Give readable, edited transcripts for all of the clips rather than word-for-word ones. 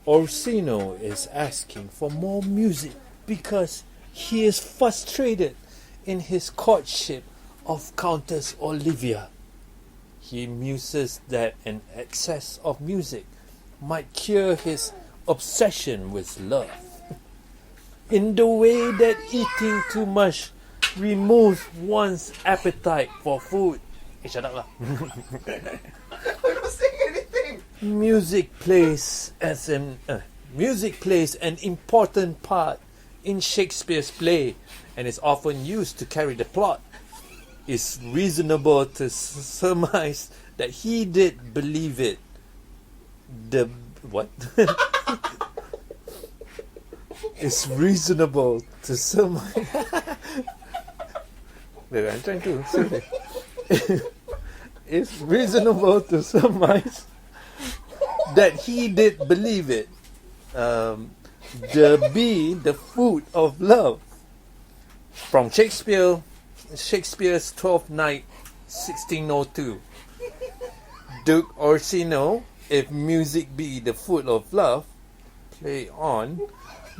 Orsino is asking for more music because he is frustrated in his courtship of Countess Olivia. He muses that an excess of music might cure his obsession with love, in the way that eating too much removes one's appetite for food. Shut up lah. I'm not saying anything. Music plays an important part in Shakespeare's play and is often used to carry the plot. It's reasonable to surmise that he did believe it. It's reasonable to surmise. Wait, I'm trying to say that. It's reasonable to surmise that he did believe it. The food of love. From Shakespeare's Twelfth Night, 1602. Duke Orsino, if music be the food of love, play on,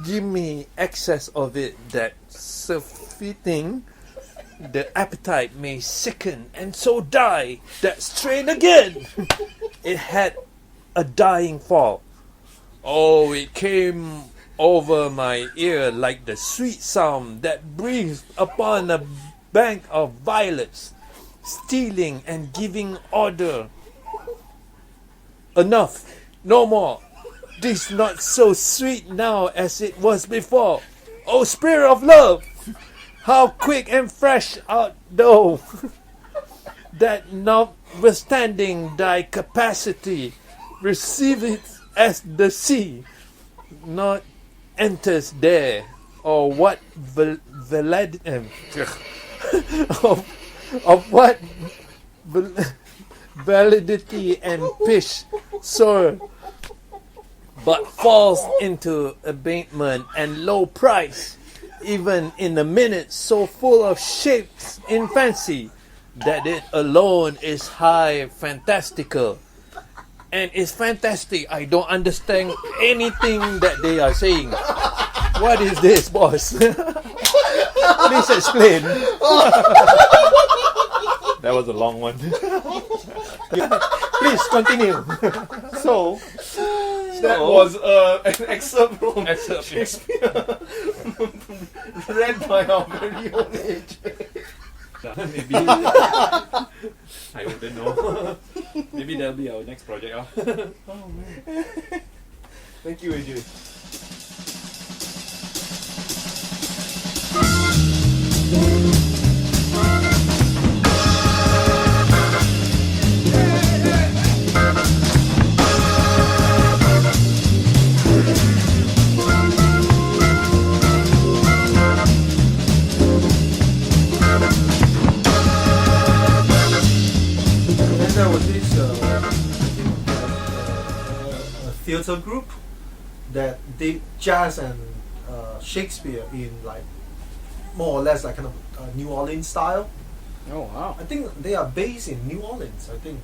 give me excess of it that surfeiting the appetite may sicken and so die that strain again. It had a dying fall. Oh, it came over my ear like the sweet sound that breathes upon a bank of violets, stealing and giving order. Enough, no more. This not so sweet now as it was before. Oh, spirit of love, how quick and fresh art thou, that notwithstanding thy capacity, receive it as the sea, not enters there, or what of what validity and pitch soar, but falls into abatement and low price, even in a minute so full of shapes in fancy, that it alone is high fantastical. And it's fantastic. I don't understand anything that they are saying. What is this, boss? Please explain. That was a long one. Please continue. So that was an excerpt from Shakespeare, read by our very own age. Maybe I wouldn't know. Maybe that'll be our next project. Oh man. Thank you, AJ. There was this theatre group that did jazz and Shakespeare in like more or less like kind of New Orleans style. Oh wow! I think they are based in New Orleans. I think.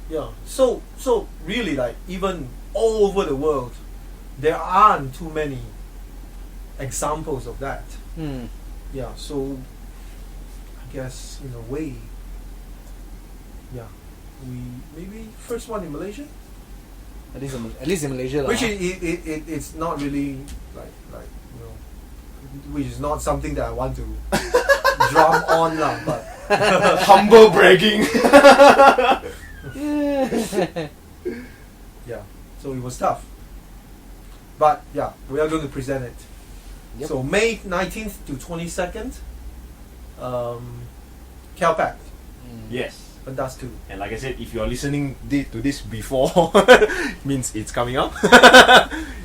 Yeah. So really, like even all over the world, there aren't too many examples of that. Yeah. So I guess in a way. Yeah, we maybe first one in Malaysia. At least in Malaysia, which it's not really like you know, which is not something that I want to drum on lah. But humble bragging. Yeah, so it was tough. But yeah, we are going to present it. Yep. So May 19th to 22nd, KLPac. Yes. Pentas II. And like I said, if you are listening to this before, means it's coming out.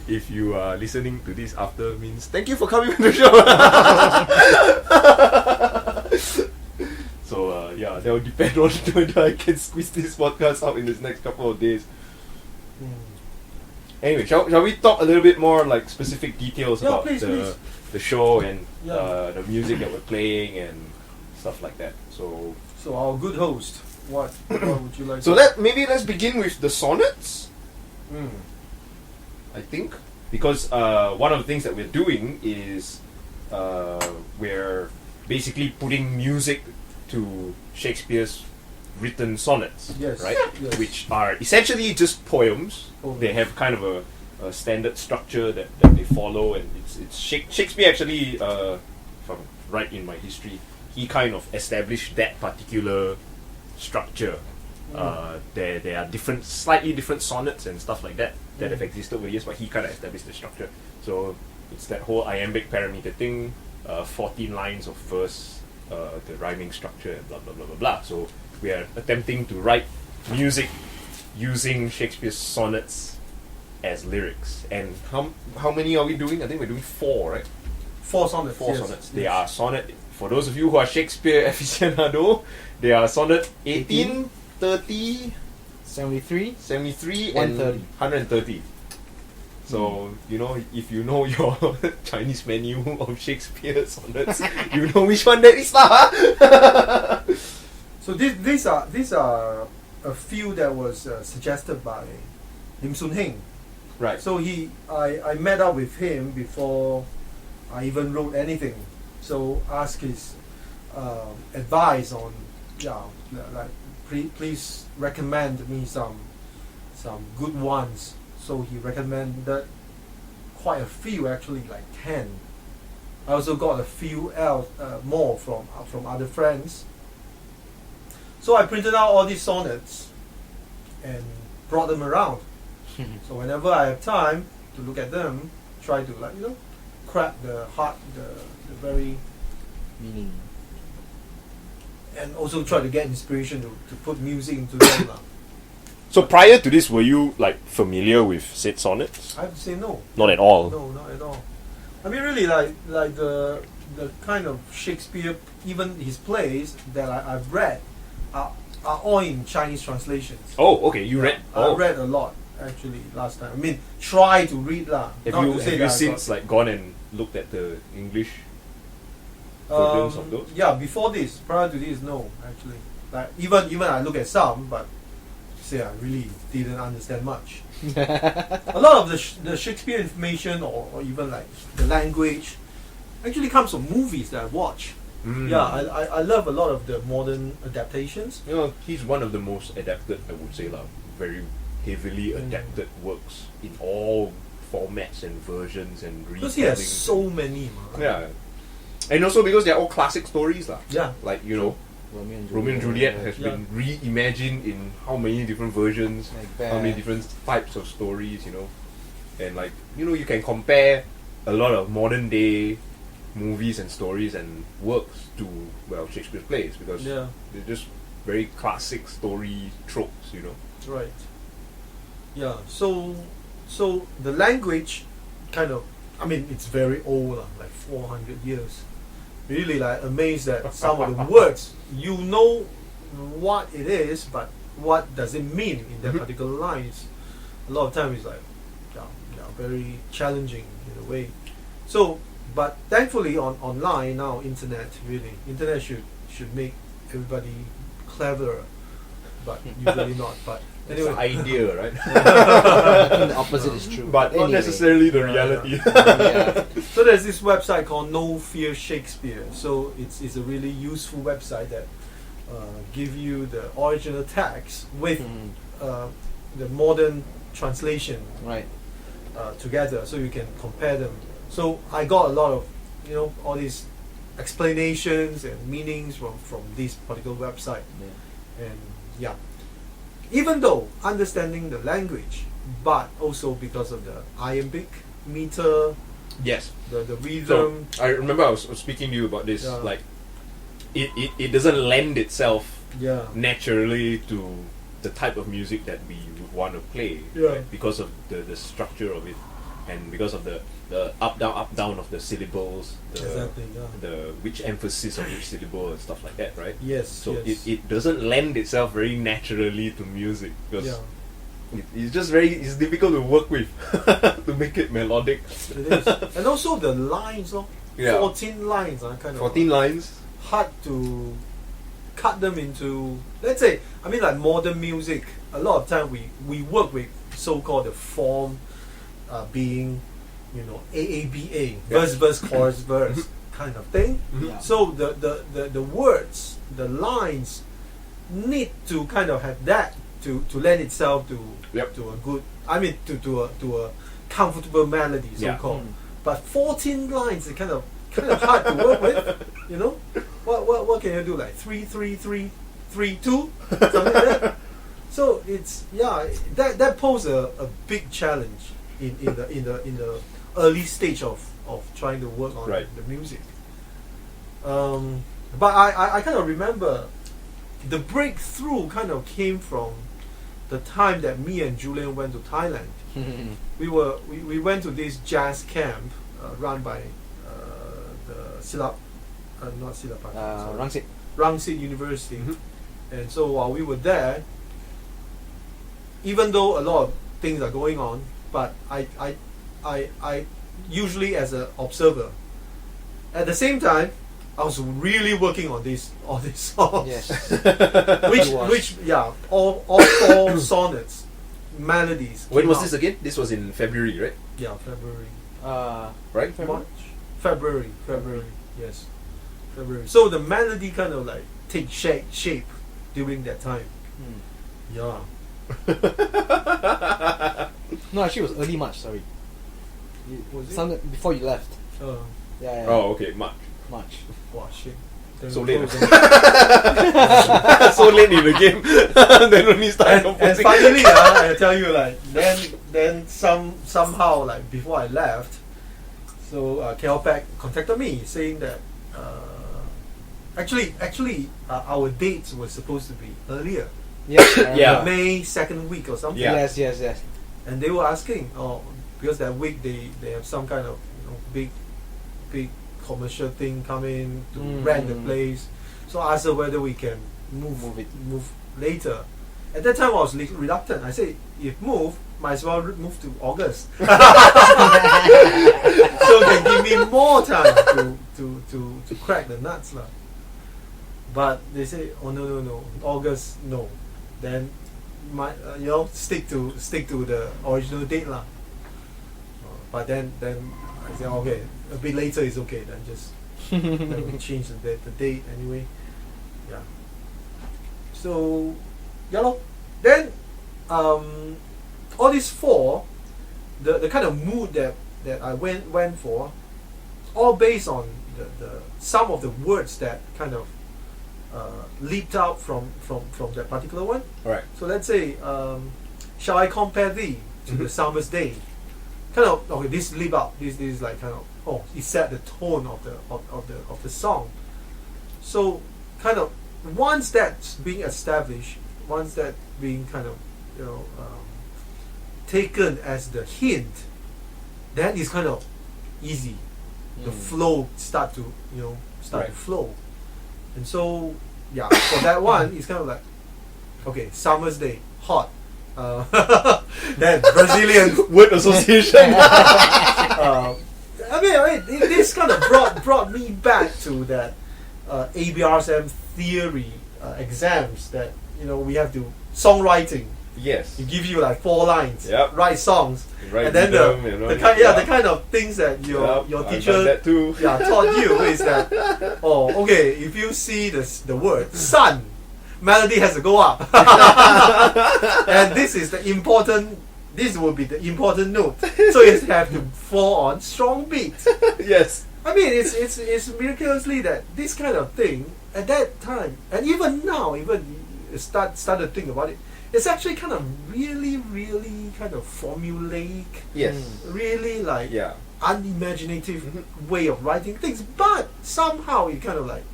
If you are listening to this after, means thank you for coming on the show. So yeah, that will depend on whether I can squeeze this podcast out in this next couple of days. Anyway, shall we talk a little bit more like specific details about please. The show and the music that we're playing and stuff like that. So our good host, what would you like? So let's begin with the sonnets. I think, because one of the things that we're doing is we're basically putting music to Shakespeare's written sonnets, Yes, right? yes. Which are essentially just poems. Poems. They have kind of a standard structure that they follow, and it's Shakespeare actually, if I'm right in my history, he kind of established that particular structure. There are slightly different sonnets and stuff like that have existed over the years, but he kind of established the structure. So it's that whole iambic parameter thing, 14 lines of verse, the rhyming structure, and blah blah blah blah blah. So we are attempting to write music using Shakespeare's sonnets as lyrics. And how many are we doing? I think we're doing 4, right? 4 sonnets. Four yes. sonnets. They are sonnet. For those of you who are Shakespeare aficionado, they are sonnet 18, 30, 73. 73, 130. and 130. So, you know, if you know your Chinese menu of Shakespeare sonnets, you know which one that is lah. So these are a few that was suggested by Lim Soon Heng. Right. So I met up with him before I even wrote anything. So ask his advice on like please recommend me some good ones. So he recommended quite a few, actually, like 10. I also got a few else more from other friends. So I printed out all these sonnets and brought them around. So whenever I have time to look at them, try to crack the heart, the very, Meaning. and also try to get inspiration to put music into them. So prior to this, were you like familiar with said sonnets? I have to say no. Not at all. No, not at all. I mean, really, like the kind of Shakespeare, even his plays that I've read are all in Chinese translations. Oh, okay. You read. I Oh. read a lot actually last time. I mean, try to read lah. Have Not you to say have that you I since like gone and looked at the English versions of those? Yeah, before this, prior to this, no, actually. Like even I look at some, but say I really didn't understand much. A lot of the Shakespeare information or even like the language actually comes from movies that I watch. Mm. Yeah, I love a lot of the modern adaptations. You know, he's one of the most adapted, I would say, very heavily adapted works in all formats and versions and Because he has retellings. so many. Yeah. And also because they're all classic stories. Yeah. Like, you know, Romeo and Juliet has been reimagined in how many different versions, Like how many that. different types of stories, you know. And like, you know, you can compare a lot of modern day movies and stories and works to, well, Shakespeare's plays, because Yeah. they're just very classic story tropes, you know. Right. Yeah. So the language kind of, I mean, it's very old, like 400 years. Really, like amazed that some of the words, you know what it is, but what does it mean in that particular line? A lot of times it's like, very challenging in a way. So, but thankfully online now, internet should make everybody cleverer, but usually not. But It's anyway, an idea, right? The opposite is true. But not anyway. necessarily the Yeah, reality. Yeah. so there's this website called No Fear Shakespeare. So it's a really useful website that give you the original text with the modern translation Right. together, so you can compare them. So I got a lot of all these explanations and meanings from this particular website. Yeah. And yeah, even though understanding the language, but also because of the iambic meter, Yes. the So rhythm. I remember I was speaking to you about this. Yeah. Like, it doesn't lend itself Yeah. naturally to the type of music that we would want to play, Yeah. right? Because of the structure of it, and because of the up down of the syllables, Exactly. Yeah. the which emphasis on which syllable and stuff like that, right? Yes. So yes. it doesn't lend itself very naturally to music, because Yeah. it's just it's difficult to work with to make it melodic. It is. And also the lines, Yeah. 14 lines are kind of 14 lines. hard to cut them into, let's say, I mean, like modern music, a lot of time we work with so-called the form being, AABA, verse, chorus, verse kind of thing. Yeah. So the words, the lines need to kind of have that to lend itself to Yep. to a good, to a comfortable melody, so Yeah. called. But 14 lines is kind of hard to work with, What can you do, like 3 3 3 3 2, something like that. So it's that poses a big challenge in the early stage of trying to work on Right. the music. But I kind of remember the breakthrough kind of came from the time that me and Julian went to Thailand. We went to this jazz camp run by the not Silapan, sorry, Rangsit. Rangsit University. Mhm. And so while we were there, even though a lot of things are going on, but I usually as an observer. At the same time, I was really working on these songs. Yes. All four sonnets, melodies. When came was out. this again? This was in February, right? Yeah, February. Right? March? February, yes. February. So the melody kind of like take shape during that time. Yeah. No, actually, it was early March. Sorry, Was it? Some before you left. Yeah. Oh, okay, March. March. Wow, shit. Then So we late. closed So late in the game. Then only started and composing. finally, I tell you, like then somehow, like before I left, so KLPac contacted me saying that actually our dates were supposed to be earlier, Yeah. May 2nd week or something. Yeah. Yes. And they were asking, because that week they have some kind of big commercial thing coming to rent the place. So I asked her whether we can move later. At that time I was reluctant. I said, if move, might as well move to August. So can give me more time to crack the nuts lah. But they say, oh no, August no. Then stick to the original date lah. But then I said, okay, a bit later is okay. Then just then we change the date anyway. Yeah. So lor. Then all these four, the kind of mood that I went for, all based on the some of the words that kind of leaped out from that particular one. Alright. So let's say, shall I compare thee to the summer's day? Kind of, okay, this leap out. This is like kind of, it set the tone of the song. So kind of once that's being established, once that being kind of taken as the hint, then it's kind of easy. The flow start to Right. flow. And so for that one, it's kind of like, okay, summer's day, hot. Then Brazilian Word association. this kind of brought me back to that ABRSM theory exams that we have to songwriting. Yes. It gives you like 4 lines, Yep. write songs, Right. and then the kind of things that your I've done teacher that too. taught you is that if you see the word sun, melody has to go up, and this will be the important note, so it has to fall on strong beat. Yes. It's miraculously that this kind of thing at that time, and even now, start to think about it, it's actually kind of really, really kind of formulaic, Yes. really like Yeah. unimaginative way of writing things, but somehow it kind of like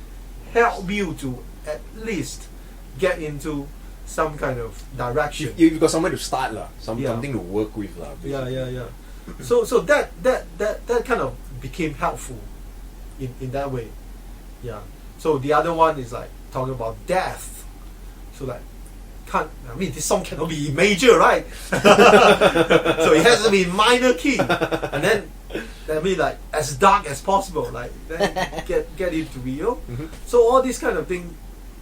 help you to at least get into some kind of direction. You've got somewhere to start lah. Yeah. Something to work with lah. Yeah. So that kind of became helpful in that way. Yeah. So the other one is like talking about death. So like this song cannot be major, right? So it has to be minor key, and then like as dark as possible, like then get it to be So all these kind of things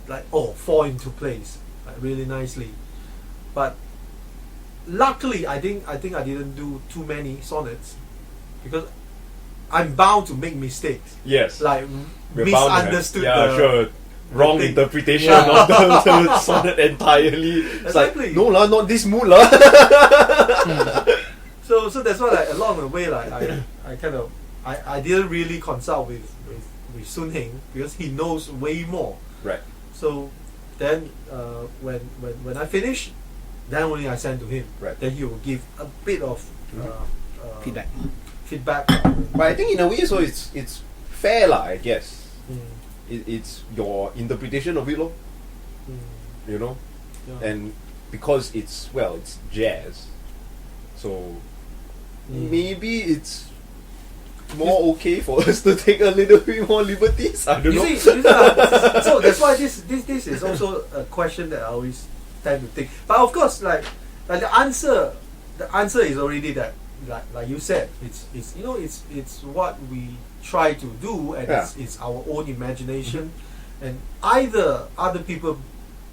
like fall into place like really nicely. But luckily, I think I didn't do too many sonnets because I'm bound to make mistakes. Yes. Like We're bound to have- misunderstood. Yeah, sure. Wrong thing. interpretation Yeah. of the sonnet entirely. It's Exactly. like, no lah, not this mood lah. So that's why like along the way like I kind of I didn't really consult with Sun Hing because he knows way more. Right. So then when I finish, then only I send to him. Right. Then he will give a bit of Feedback. feedback. But I think in a way, so it's fair lah, I guess. Mm, It's your interpretation of it lor, mm, you know? yeah. And because it's jazz, so Mm. maybe it's more okay for us to take a little bit more liberties. I don't know. You see, so that's why this is also a question that I always tend to think. But of course, like the answer is already that, like you said, it's what we try to do, and Yeah. it's our own imagination, and either other people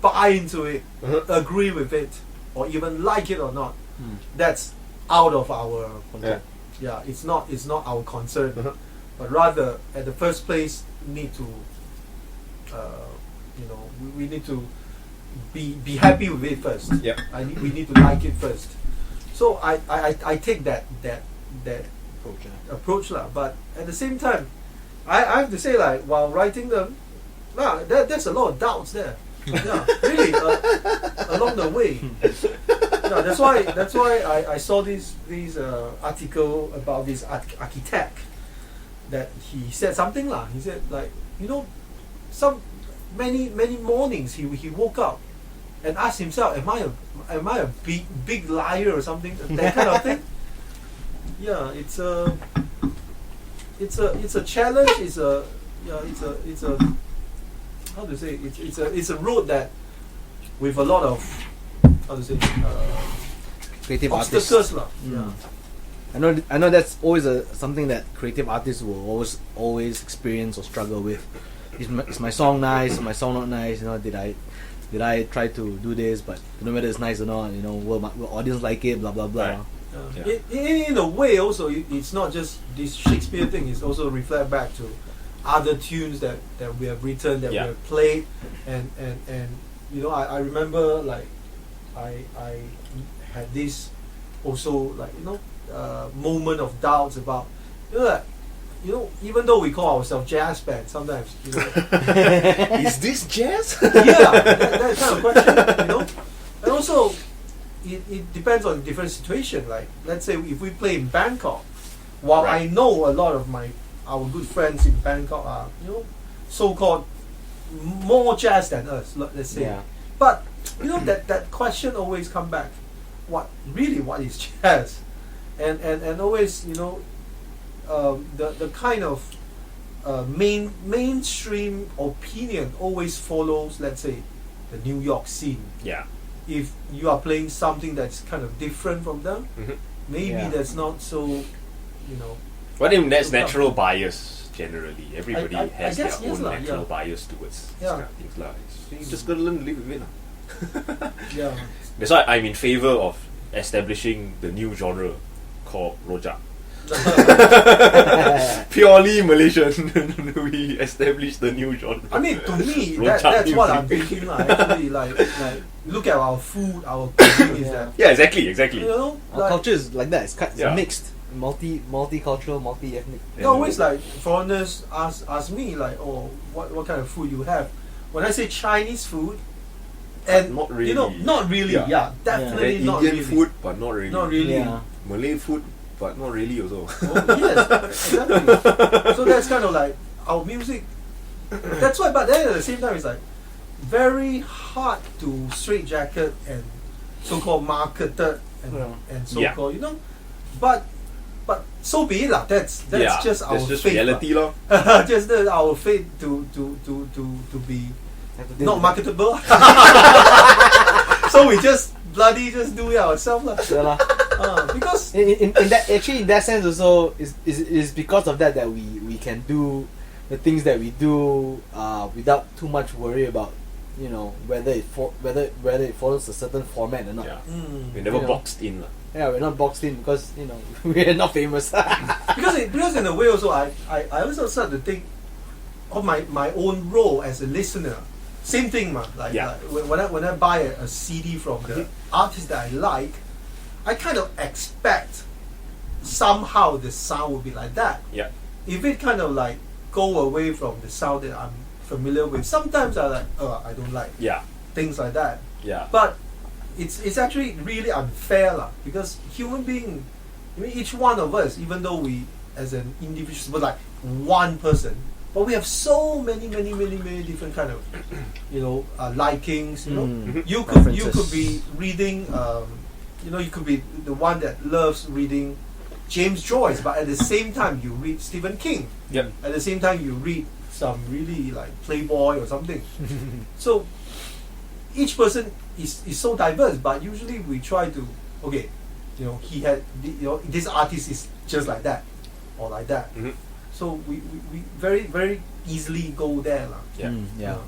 buy into it, agree with it, or even like it or not. That's out of our control. Yeah, it's not our concern, but rather at the first place need to, we need to be happy with it first. Yep. We need to like it first. So I take that approach lah. But at the same time, I have to say, like, while writing them, there's a lot of doubts there. Yeah, really, along the way. Yeah, that's why I saw this article about this architect, that he said something lah. He said, like, many mornings he woke up and asked himself, am I a big liar or something, that kind of thing. Yeah, it's a challenge. It's a how to say, it's a road that with a lot of Creative obstacles artists. lah. Yeah. I know that's always something that creative artists will always experience or struggle with. Is my song nice? Is my song not nice? Did I try to do this, but no matter it's nice or not, will audience like it? Blah blah blah. Right. Yeah. In a way, also, it's not just this Shakespeare thing. It's also reflect back to other tunes that we have written, that we have played, and I remember, like, I had this also, like, moment of doubts about, even though we call ourselves jazz band, sometimes, Is this jazz? yeah, that kind of question, and also it depends on different situation. Like, let's say if we play in Bangkok, while I know a lot of our good friends in Bangkok are, so-called more jazz than us, let's say. Yeah. But that question always come back. What is jazz? And always, the kind of mainstream opinion always follows, let's say, the New York scene. Yeah. If you are playing something that's kind of different from them, maybe that's not so, But I mean, that's natural bias generally. Everybody I has guess their yes own lah, natural yeah. bias towards these Yeah. kind of things lah. You just gotta learn to live with it lah. Yeah. That's why I'm in favor of establishing the new genre called Rojak. Purely Malaysian. We established the new genre. I mean, to me, Rojak that's what I'm music. thinking. Actually, like, look at our food, our cuisine is that. Yeah, exactly. Our like, culture is like that. It's Yeah. mixed, multicultural, multi-ethnic. they always, like, foreigners ask me, like, oh, what kind of food you have. When I say Chinese food, and Not really. not really. Yeah. Yeah, definitely Then not Indian really. food, but not really. Not really. Yeah. Malay food, but not really also. Oh, yes, exactly. So that's kind of like our music. That's why, but then at the same time, it's like very hard to straitjacket and so-called marketed and so-called, But so be it lah. That's just our that's just fate. reality lor. Just our fate to be not marketable. So we just do it ourselves lah. Yeah lah. Because in that sense also is because of that we can do the things that we do without too much worry about you know, whether it follows a certain format or not. Yeah. Mm. We never You know. boxed in. Yeah, we're not boxed in because, you know, we're not famous. because in a way also I also start to think of my own role as a listener. Same thing, like when I buy a CD from the artist that I like, I kind of expect somehow the sound will be like that. Yeah. If it kind of like go away from the sound that I'm familiar with, sometimes I like, I don't like Yeah. things like that. Yeah. But it's actually really unfair lah, because human being, I mean, each one of us, even though we as an individual, but like one person, but we have so many different kind of, you know, likings. You know, you could be reading, you know, you could be the one that loves reading James Joyce, but at the same time you read Stephen King. Yep. At the same time you read some really like Playboy or something. So each person is so diverse, but usually we try to, okay, you know, you know, this artist is just like that or like that. So we very easily go there lah. Yeah. Yeah.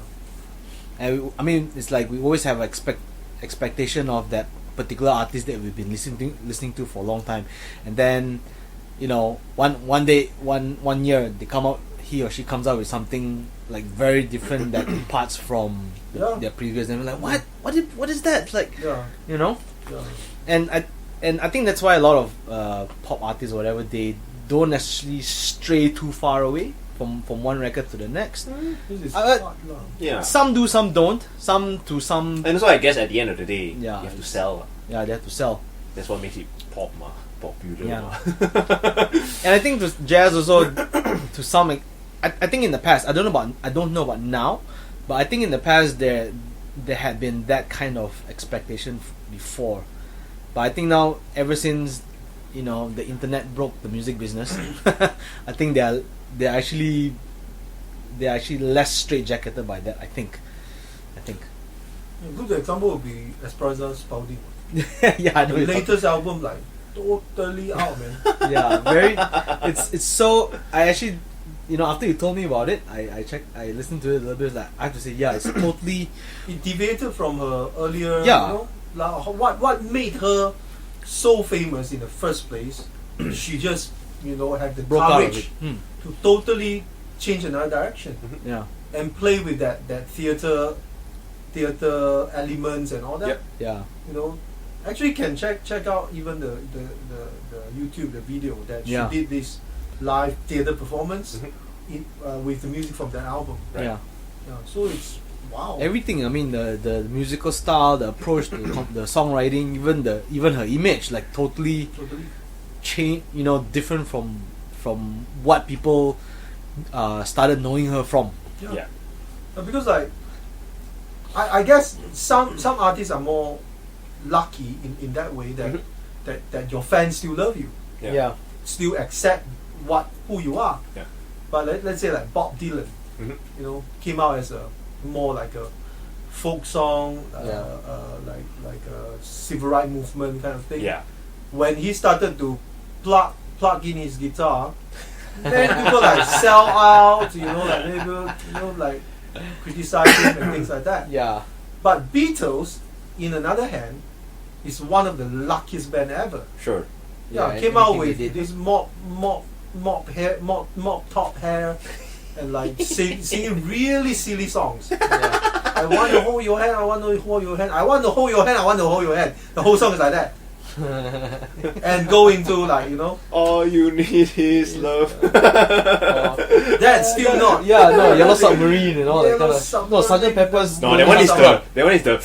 And I mean, it's like we always have expectation of that particular artist that we've been listening to for a long time, and then, you know, one day, one year he or she comes out with something like very different that departs from their previous, and we're like, what is that? It's like, you know, and I think that's why a lot of pop artists or whatever, they don't necessarily stray too far away from one record to the next. This is hard lah. Yeah. Some do, some don't. Some. And also, I guess at the end of the day, Yeah. you have to sell. Yeah, they have to sell. That's what makes it popular. Yeah. And I think with jazz also, to some, I think in the past, I don't know about now, but I think in the past there had been that kind of expectation before, but I think now, ever since, you know, the internet broke the music business, I think they're actually less straitjacketed by that. I think. A good example would be Esperanza Spalding. Yeah, I know. The latest album, like, totally out, man. Yeah, very. It's so. I actually, you know, after you told me about it, I listened to it a little bit. Like, I have to say, yeah, it's totally. It deviated from her earlier. Yeah. You know, like, what made her so famous in the first place? She just, you know, had the Broke out of courage it. to totally change another direction Yeah. and play with that theater elements and all that. Yep. Yeah. You know, actually can check out even the YouTube, the video that she did this live theater performance with the music from that album. Right. Yeah. Yeah, so it's wow. Everything. I mean, the musical style, the approach, the songwriting, even her image, like totally change. You know, different from what people started knowing her from. Yeah. Because like I guess some artists are more lucky in that way that that your fans still love you, Yeah. still accept who you are. Yeah. But let's say like Bob Dylan, you know, came out as a more like a folk song, like a civil rights movement kind of thing. Yeah. When he started to plug in his guitar, then people like sell out, you know, like people, you know, like criticize him and things like that. Yeah. But Beatles, in another hand, is one of the luckiest band ever. Sure. Yeah, came out with this mop top hair, and like singing really silly songs. Yeah. I want to hold your hand. I want to hold your hand. I want to hold your hand. I want to hold your hand. The whole song is like that. And go into like, you know, All you need is love. that's still not. Yeah, no, Yellow Submarine and all that kind of. No, Submarine. Sgt. Pepper's. No, that one is the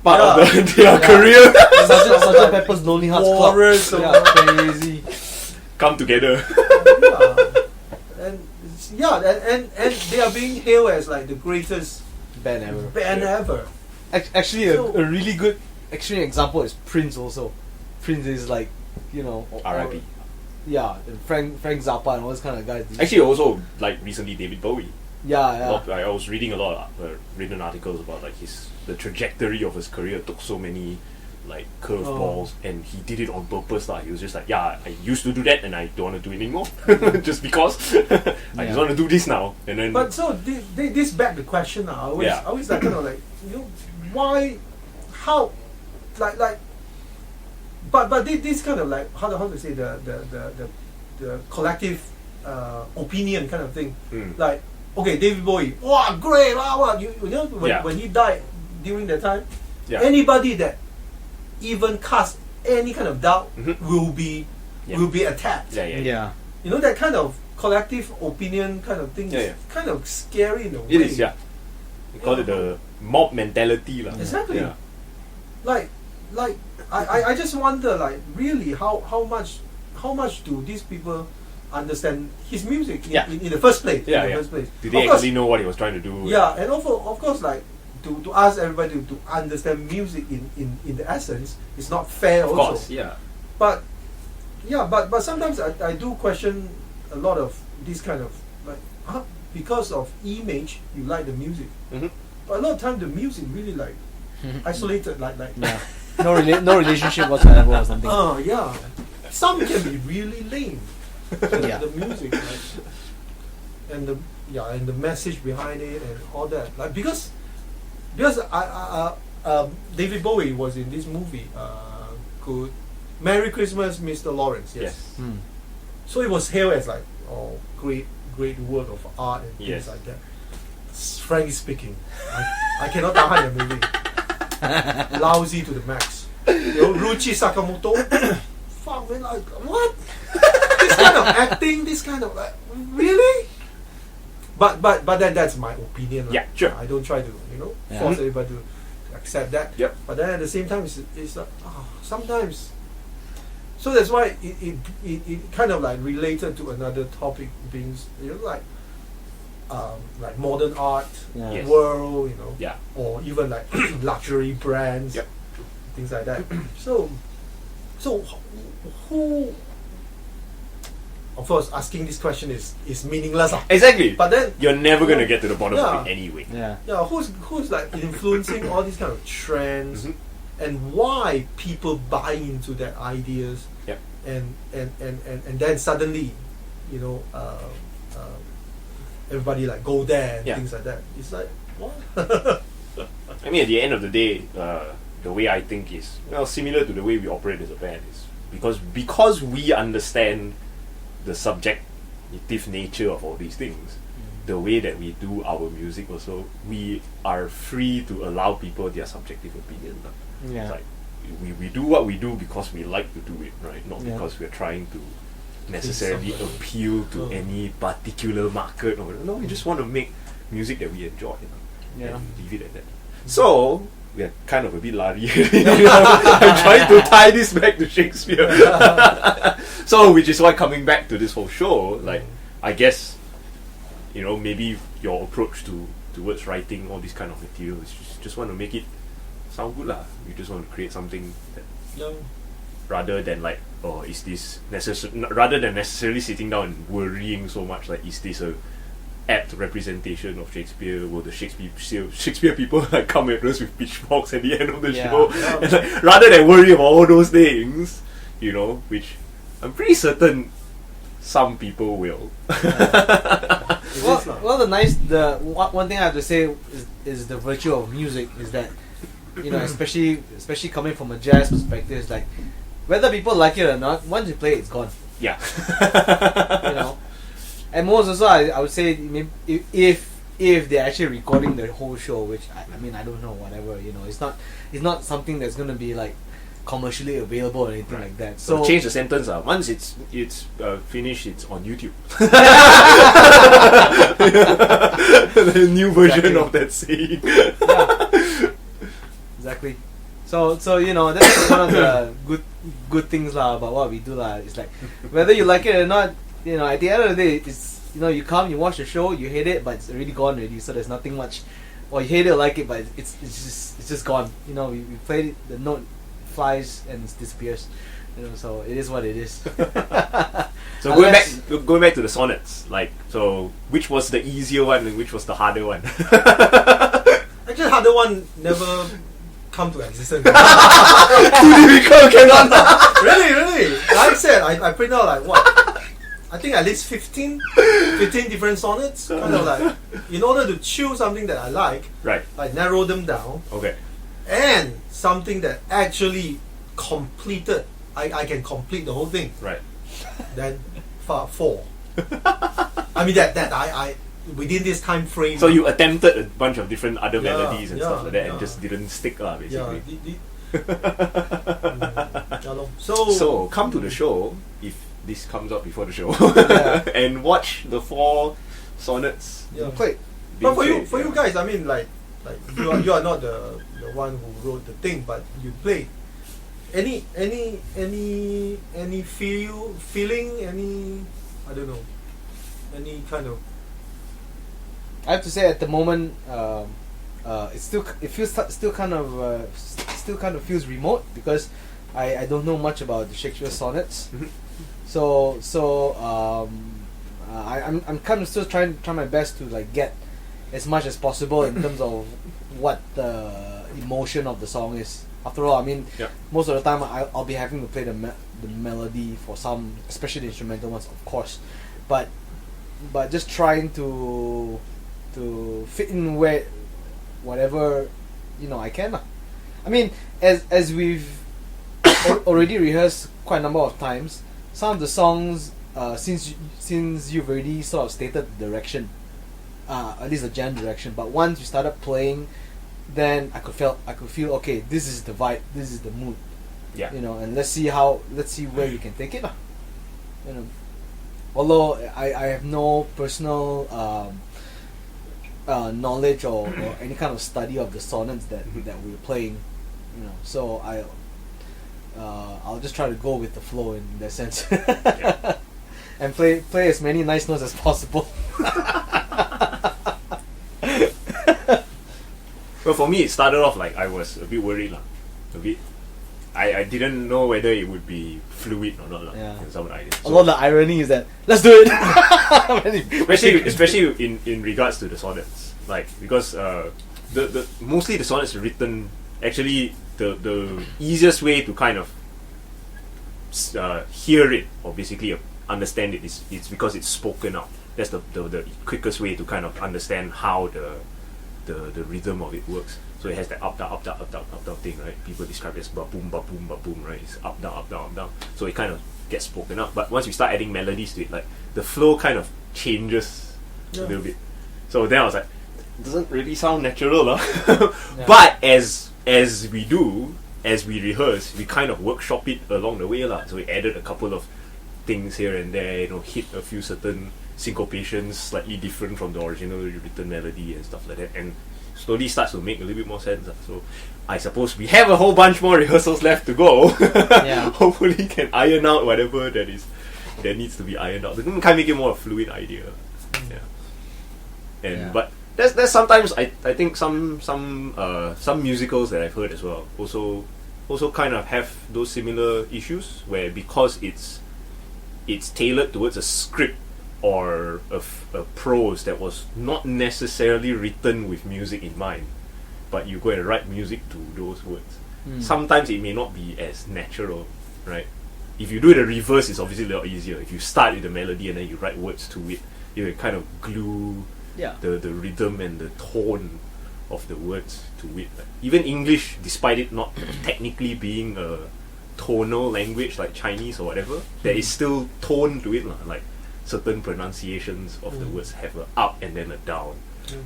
part Yeah. of their career. Sgt. Pepper's Lonely Hearts Club. Chorus, Yeah, crazy. Come together. And they are being hailed as like the greatest Band ever. band ever. Actually, So- a really good extreme example is Prince also. Prince is like, you know, R.I.P. Yeah, and Frank Zappa and all those kind of guys. Actually, also like recently David Bowie. Yeah. I was reading a lot of written articles about like the trajectory of his career took so many like curveballs, and he did it on purpose. He was just like, yeah, I used to do that, and I don't want to do it anymore, just because I just want to do this now. And then, But so this back the question. I always like kind of like, you know, why, how, like. But this kind of like how to say the collective opinion kind of thing. Like, okay, David Bowie, wow, great, wow, you know when he died during that time, anybody that even cast any kind of doubt will be attacked. Yeah. You know, that kind of collective opinion kind of thing is kind of scary in a way. it is, we call it the mob mentality, lah. Exactly. Yeah. Like I just wonder, like, really how much do these people understand his music in the first place? First place. Did they actually know what he was trying to do? Yeah, and also, of course, like to ask everybody to understand music in the essence is not fair. Of also. course, yeah. But sometimes I do question a lot of this kind of like, because of image you like the music, but a lot of time the music really like isolated, like yeah. No relationship whatsoever or something. Yeah, some can be really lame. The music, like, and the message behind it and all that, like because David Bowie was in this movie called Merry Christmas, Mr. Lawrence. Yes. So it was hailed as like, oh, great work of art and things like that. Frankly speaking, I cannot tahan the movie. Lousy to the max. You know, Ruchi Sakamoto. Fuck, man, like, what? This kind of acting, this kind of like, really? But then that's my opinion. Yeah, sure. I don't try to force everybody to accept that. Yep. But then at the same time, it's like, sometimes. So that's why it kind of like related to another topic, being like modern art world, or even like luxury brands, things like that. So who? Of course, asking this question is meaningless. Exactly. But then you're never gonna get to the bottom of it anyway. Yeah. Yeah. Who's like influencing all these kind of trends, and why people buy into that ideas? Yep. And then suddenly, everybody like go there and things like that. It's like, what? I mean, at the end of the day, the way I think is similar to the way we operate as a band, is because we understand the subjective nature of all these things. The way that we do our music also, we are free to allow people their subjective opinion. Yeah. It's like we do what we do because we like to do it, right? Not because we're trying to necessarily appeal to any particular market, or no, we just want to make music that we enjoy, and leave it at that. So we are kind of a bit lari. I'm trying to tie this back to Shakespeare. So, which is why coming back to this whole show, like, I guess, maybe your approach towards writing all this kind of material is just want to make it sound good lah. You just want to create something that, rather than like, is this rather than necessarily sitting down and worrying so much, like, is this a apt representation of Shakespeare? Will the Shakespeare people like come at us with pitchforks at the end of the show? And, like, rather than worry about all those things, which I'm pretty certain some people will. Well, one thing I have to say is the virtue of music is that, especially coming from a jazz perspective, is like, whether people like it or not, once you play it, it's gone. Yeah. And most also, I would say, maybe if they're actually recording the whole show, which I mean, I don't know, whatever, it's not something that's gonna be like commercially available or anything like that. So change the sentence. Once it's finished, it's on YouTube. The new version of that saying. Yeah. Exactly. So that's one of the good things about what we do It's like, whether you like it or not, at the end of the day, it's you come, you watch the show, you hate it, but it's already gone already. So there's nothing much, or you hate it or like it, but it's just gone. We played it, the note flies and it disappears. So it is what it is. So going back to the sonnets, like, so which was the easier one and which was the harder one? Actually, harder one never come to existence. Too difficult, cannot. Really. Like I said, I print out like what? I think at least 15 different sonnets. Kind of like, in order to choose something that I like, Right. I narrow them down, Okay. and something that actually completed. I can complete the whole thing. Right. Then 4. I mean that I within this time frame. So you attempted a bunch of different other Yeah, melodies and stuff like that, and yeah. just didn't stick, basically. Yeah, lor. So come to the show if this comes out before the show, Yeah. and watch the 4 sonnets. yeah. Wait, But for being you played, guys, I mean, like you are not the one who wrote the thing, but you played. Any feeling, any, I don't know, any kind of. I have to say at the moment, it feels still kind of feels remote because I don't know much about the Shakespeare sonnets. Mhm. I'm kind of still trying my best to like get as much as possible in terms of what the emotion of the song is. After all, I mean, Yeah. most of the time I'll be having to play the melody for some, especially the instrumental ones, of course, but just trying to fit in where whatever I can. I mean, as we've already rehearsed quite a number of times, some of the songs, since you've already sort of stated the direction, at least the general direction, but once you started playing, then I could feel okay, this is the vibe, this is the mood, Yeah. and let's see where we can take it, although I have no personal knowledge or any kind of study of the sonnets that we're playing, so I'll just try to go with the flow in that sense. Yeah. And play as many nice notes as possible. Well, for me, it started off like I was a bit worried, a bit. I didn't know whether it would be fluid or not, Yeah. in some ideas. So, Although the irony is that let's do it. especially in regards to the sonnets, like because the mostly the sonnets are written. Actually, the easiest way to kind of hear it or basically understand it is because it's spoken out. That's the quickest way to kind of understand how the rhythm of it works. So it has that up down up down up down up down thing, right? People describe it as ba boom ba boom ba boom, right? It's up down up down up down. So it kind of gets spoken out. But once you start adding melodies to it, like the flow kind of changes a little bit. So then I was like, it doesn't really sound natural, Yeah. But as we rehearse, we kind of workshop it along the way, So we added a couple of things here and there, hit a few certain syncopations slightly different from the original written melody and stuff like that, and slowly starts to make a little bit more sense. So I suppose we have a whole bunch more rehearsals left to go. Yeah. Hopefully can iron out whatever that needs to be ironed out. We can make it more a fluid idea. Yeah. And Yeah. but there's sometimes I think some musicals that I've heard as well also kind of have those similar issues where because it's tailored towards a script or a prose that was not necessarily written with music in mind, but you go and write music to those words. Sometimes it may not be as natural, right? If you do the reverse, it's obviously a lot easier. If you start with the melody and then you write words to it, you can kind of glue the rhythm and the tone of the words to it. Like, even English, despite it not technically being a tonal language like Chinese or whatever, there is still tone to it, like certain pronunciations of the words have a up and then a down.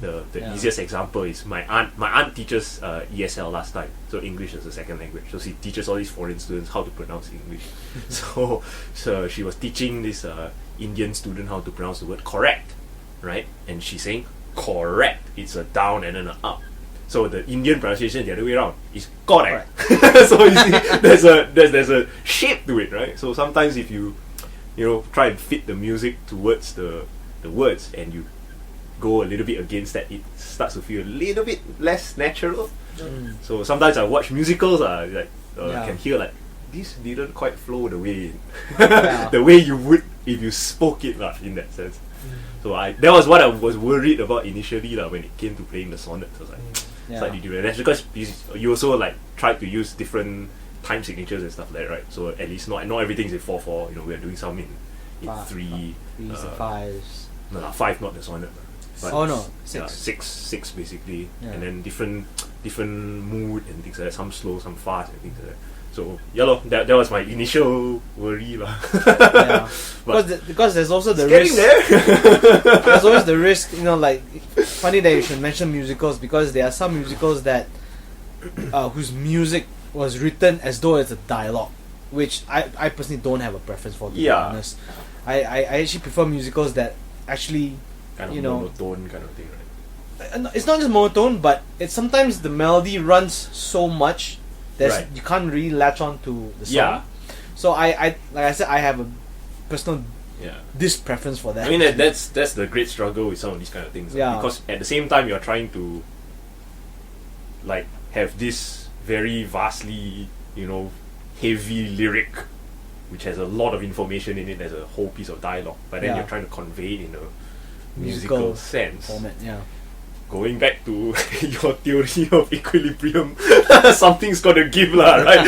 The easiest example is my aunt teaches ESL last time, so English is a second language, so she teaches all these foreign students how to pronounce English. so she was teaching this Indian student how to pronounce the word correct, right? And she's saying correct, it's a down and then an up. So the Indian pronunciation the other way around is correct. So you see, there's a shape to it, right? So sometimes if you try and fit the music towards the words and you go a little bit against that, it starts to feel a little bit less natural. So sometimes I watch musicals, can hear like this didn't quite flow the way the way you would if you spoke it in that sense. So that was what I was worried about initially when it came to playing the sonnets. I was like, slightly different. That's because you also like tried to use different time signatures and stuff like that, right? So at least not everything's in 4/4. You know, we're doing some in 3. Threes and fives. No, 5 not the sonnet. But Oh no, yeah, 6. 6 basically, Yeah. and then different mood and things like that. Some slow, some fast, and things like that. So yeah, that was my initial worry lah. Yeah. But because there's also the it's risk. getting there. There's always the risk, you know, like, funny that you should mention musicals, because there are some musicals that whose music was written as though it's a dialogue, which I personally don't have a preference for, to be Yeah. honest. I actually prefer musicals that actually, Kind of you know, monotone kind of thing, right? it's not just monotone, but it's sometimes the melody runs so much that Right. you can't really latch on to the song. Yeah. So I like I said, I have a personal Yeah. preference for that. I mean that's the great struggle with some of these kind of things. Yeah. Because at the same time you're trying to like have this very vastly, you know, heavy lyric which has a lot of information in it as a whole piece of dialogue. But then Yeah. you're trying to convey it in a Musical musical sense. format, yeah. Going back to your theory of equilibrium, something's gotta give lah, right?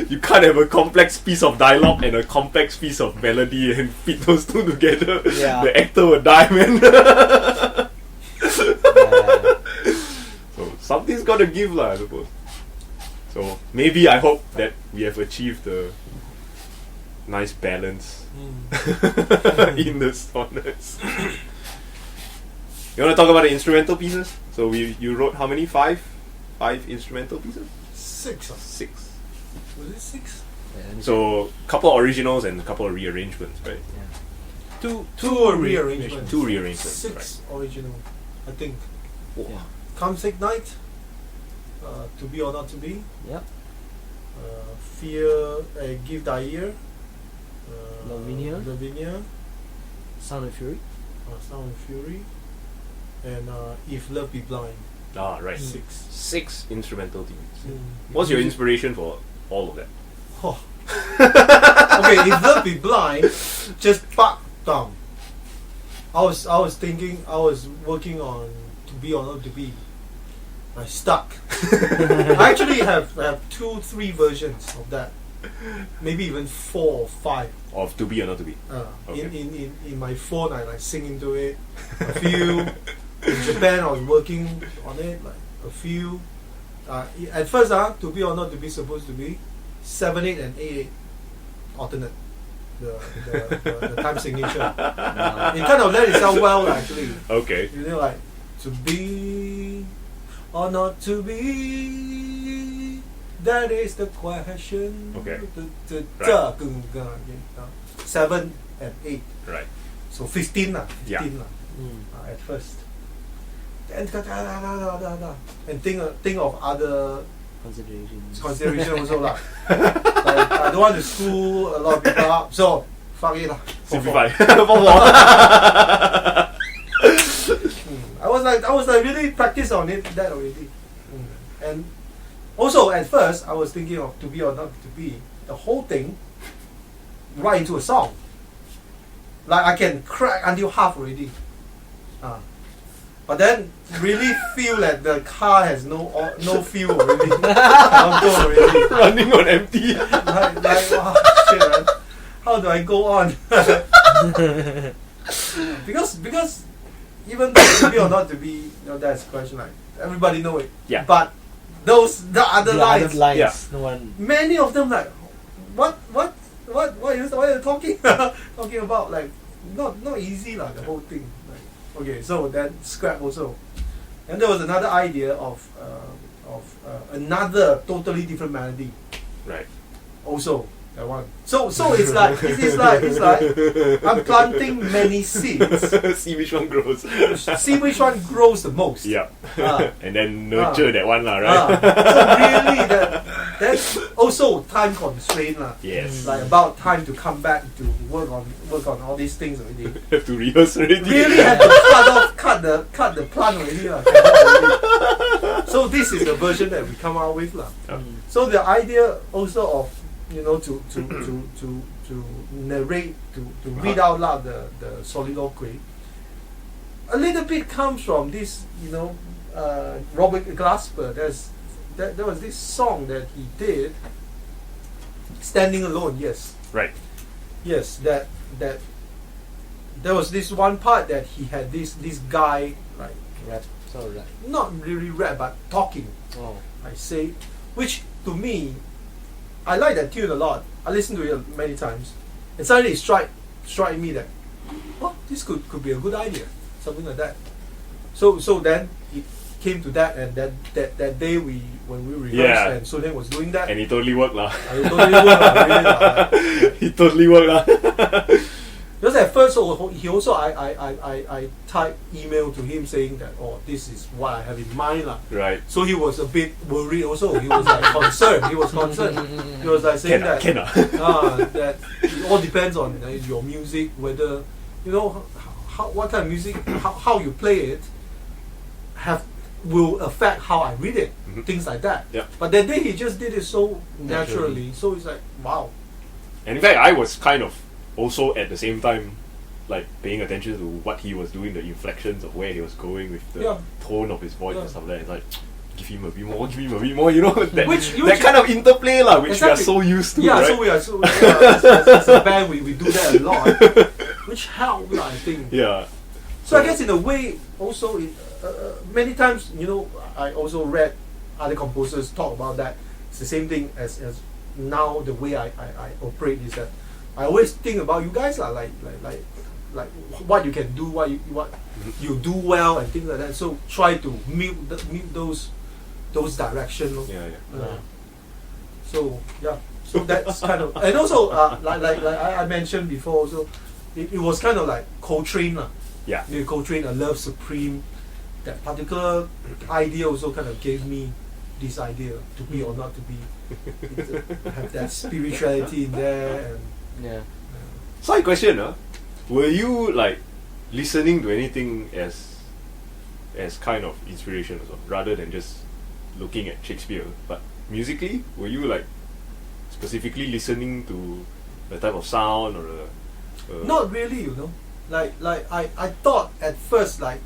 You can't have a complex piece of dialogue and a complex piece of melody and fit those two together. Yeah. The actor will die, man. So something's gotta give lah, I suppose. So maybe I hope that we have achieved a nice balance in the sonnets. You want to talk about the instrumental pieces? So you wrote how many? 5 instrumental pieces? 6. 6. Was it 6? So couple of originals and a couple of rearrangements, right? Two rearrangements. 2 rearrangements. 6 original, I think. Right. Yeah. Come Sick Night, To Be or Not to Be, Yep. Fear, Give Thy Ear, Lavinia. Sound of Fury. Sound of Fury, and If Love Be Blind. Ah, right. 6. 6 instrumental themes. Mm. What's your inspiration for all of that? Oh. Okay, If Love Be Blind, just back down. I was thinking, I was working on To Be or Not to Be. I stuck. I actually have 2-3 versions of that, maybe even 4 or 5. Of To Be or Not to Be? Okay. In my phone, I like sing into it. A few. In Japan, I was working on it, like a few. At first, To Be or Not to Be supposed to be 7/8 and 8/8 alternate. The time signature. It kind of let itself well, actually. Okay. You know, like, to be or not to be, that is the question. Okay. Right. 7 and 8. Right. So 15 lah. 15 Yeah. lah. At first. And think of other consideration also lah. Like, I don't want to school a lot of people up, so fuck it lah. Simplify. I was like really practice on it that already. And also at first I was thinking of To Be or Not to Be, the whole thing right into a song. Like I can crack until half already. But then really feel that the car has no fuel already. already. Running on empty. like wow, shit, man. How do I go on? because even though To Be or Not to Be, you know, that's a question, like everybody know it. Yeah. But the other lines, Yeah. No one. many of them like what are you talking talking about, like not easy lah, the whole thing. Like, okay, so then scrap also. And there was another idea of another totally different melody. Right. Also that one. So it's like I'm planting many seeds. See which one grows. See which one grows the most. Yeah. Ah. And then nurture that one lah, right? So really that's also time constraint lah. Yes. Like about time to come back to work on all these things already. Have to rehearse already. Really have to cut the plant already lah. So this is the version that we come out with lah. Yeah. So the idea also of, you know, to narrate, to read out loud the soliloquy a little bit comes from this, Robert Glasper. There was this song that he did, Standing Alone. Yes, Right. yes. That there was this one part that he had this guy like Rap. So rap. not really rap but talking. Oh. I say, which to me, I like that tune a lot. I listened to it many times, and suddenly it strike me that, oh, this could be a good idea, something like that. So then it came to that, and that day when we rehearsed, Yeah. and so then was doing that. And it totally worked lah. I totally worked, really lah. It totally worked lah. Because at first, he also I typed email to him saying that, oh, this is what I have in mind lah. Right. So he was a bit worried also. He was like concerned. He was concerned. He was like saying that that it all depends on your music, whether what kind of music, how you play it, will affect how I read it, things like that. Yeah. But that day he just did it so naturally. So it's like, wow. And in fact, I was kind of also at the same time like paying attention to what he was doing, the inflections of where he was going with the tone of his voice and stuff like that. It's like, give him a bit more, that, Which that kind of interplay lah, which we are so used to, yeah, right? so we are so as a band we do that a lot, which helps, I think. Yeah. So I guess in a way also many times I also read other composers talk about that. It's the same thing as now the way I operate is that I always think about you guys lah, like what you can do, what you do well and things like that. So try to mute those directions. So that's kind of, and also like I mentioned before also, it was kind of like Coltrane lah. Yeah. Coltrane, A Love Supreme. That particular idea also kind of gave me this idea to be or not to be, have that spirituality in there. And Yeah. Side question, were you like listening to anything as kind of inspiration also, rather than just looking at Shakespeare? But musically, were you like specifically listening to the type of sound or not really, Like I thought at first like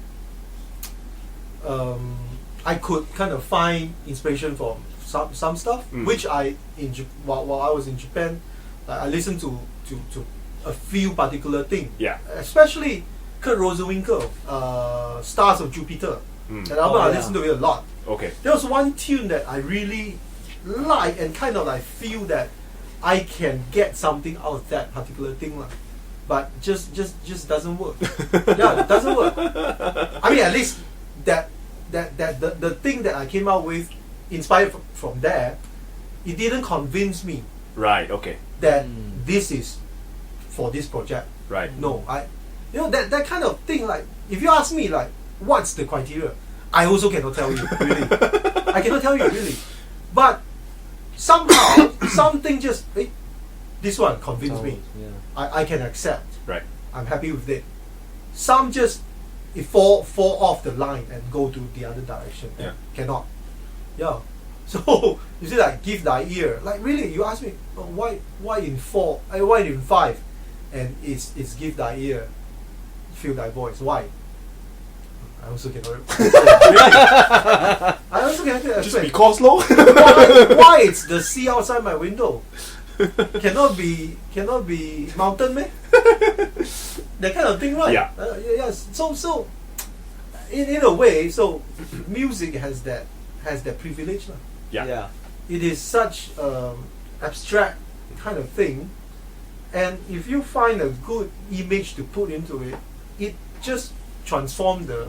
I could kind of find inspiration from some stuff, which while I was in Japan, I listened to a few particular things. Yeah. Especially Kurt Rosenwinkel, Stars of Jupiter. That album I listened to it a lot. Okay. There was one tune that I really like and kind of like feel that I can get something out of that particular thing, but just doesn't work. Yeah, it doesn't work. I mean, at least the thing that I came out with, inspired from there, it didn't convince me. Right. Okay. That this is for this project. Right. No, that kind of thing. Like, if you ask me, like, what's the criteria, I also cannot tell you. Really, I cannot tell you really. But somehow something just this one convinced me. Yeah. I can accept. Right. I'm happy with it. Some just it fall off the line and go to the other direction. Yeah. Cannot. Yeah. So you see, like, give thy ear. Like, really, you ask me, why in 4? Why in 5? And it's give thy ear, feel thy voice. Why? I also cannot. I also cannot explain. Just because, no? Why it's the sea outside my window? Cannot be mountain, man. That kind of thing, right? Yeah. Yes. So in a way, so music has that privilege, lah. Yeah. Yeah. It is such abstract kind of thing, and if you find a good image to put into it, it just transforms the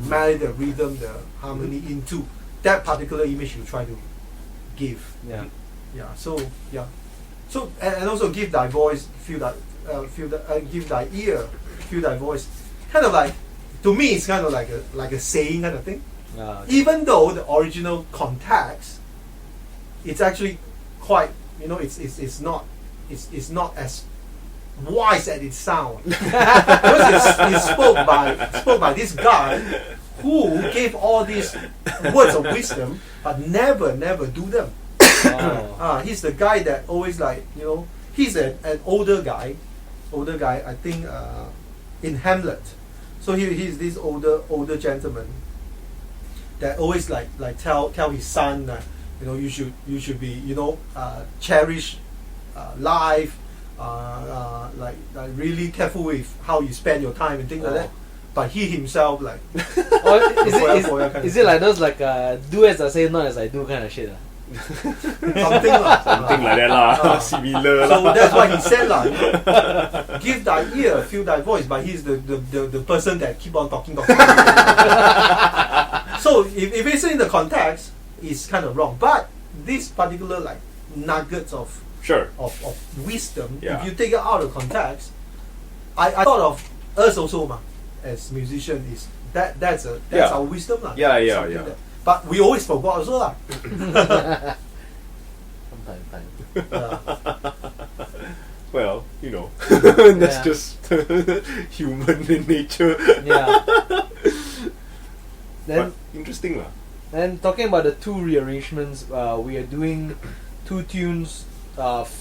melody, the rhythm, the harmony into that particular image you try to give. Yeah. Yeah. So and also give thy voice, give thy ear, feel thy voice. Kind of like, to me, it's kind of like a saying kind of thing. Even though the original context, it's actually quite, it's not as wise as it sounds. Because it's spoke by this guy who gave all these words of wisdom, but never do them. He's the guy that always, like, he's an older guy. I think in Hamlet, So he's this older gentleman that always like tell his son that you should be cherish life, like really careful with how you spend your time and things like that. But he himself like Is it like those like do as I say, not as I do kind of shit? something like Something like that lah. Similar So lah. that's why he said like, give thy ear, feel thy voice. But he's the person that keep on talking. So if it's in the context, it's kind of wrong. But this particular like nuggets of Sure. wisdom, Yeah. if you take it out of context, I thought of us also as musician is that's Yeah. our wisdom lah. Yeah. Something that- but we always forgot also lah. Sometimes. Yeah. Well, that's Yeah. just human in nature. Yeah. But Then interesting lah. And talking about the two rearrangements, we are doing two tunes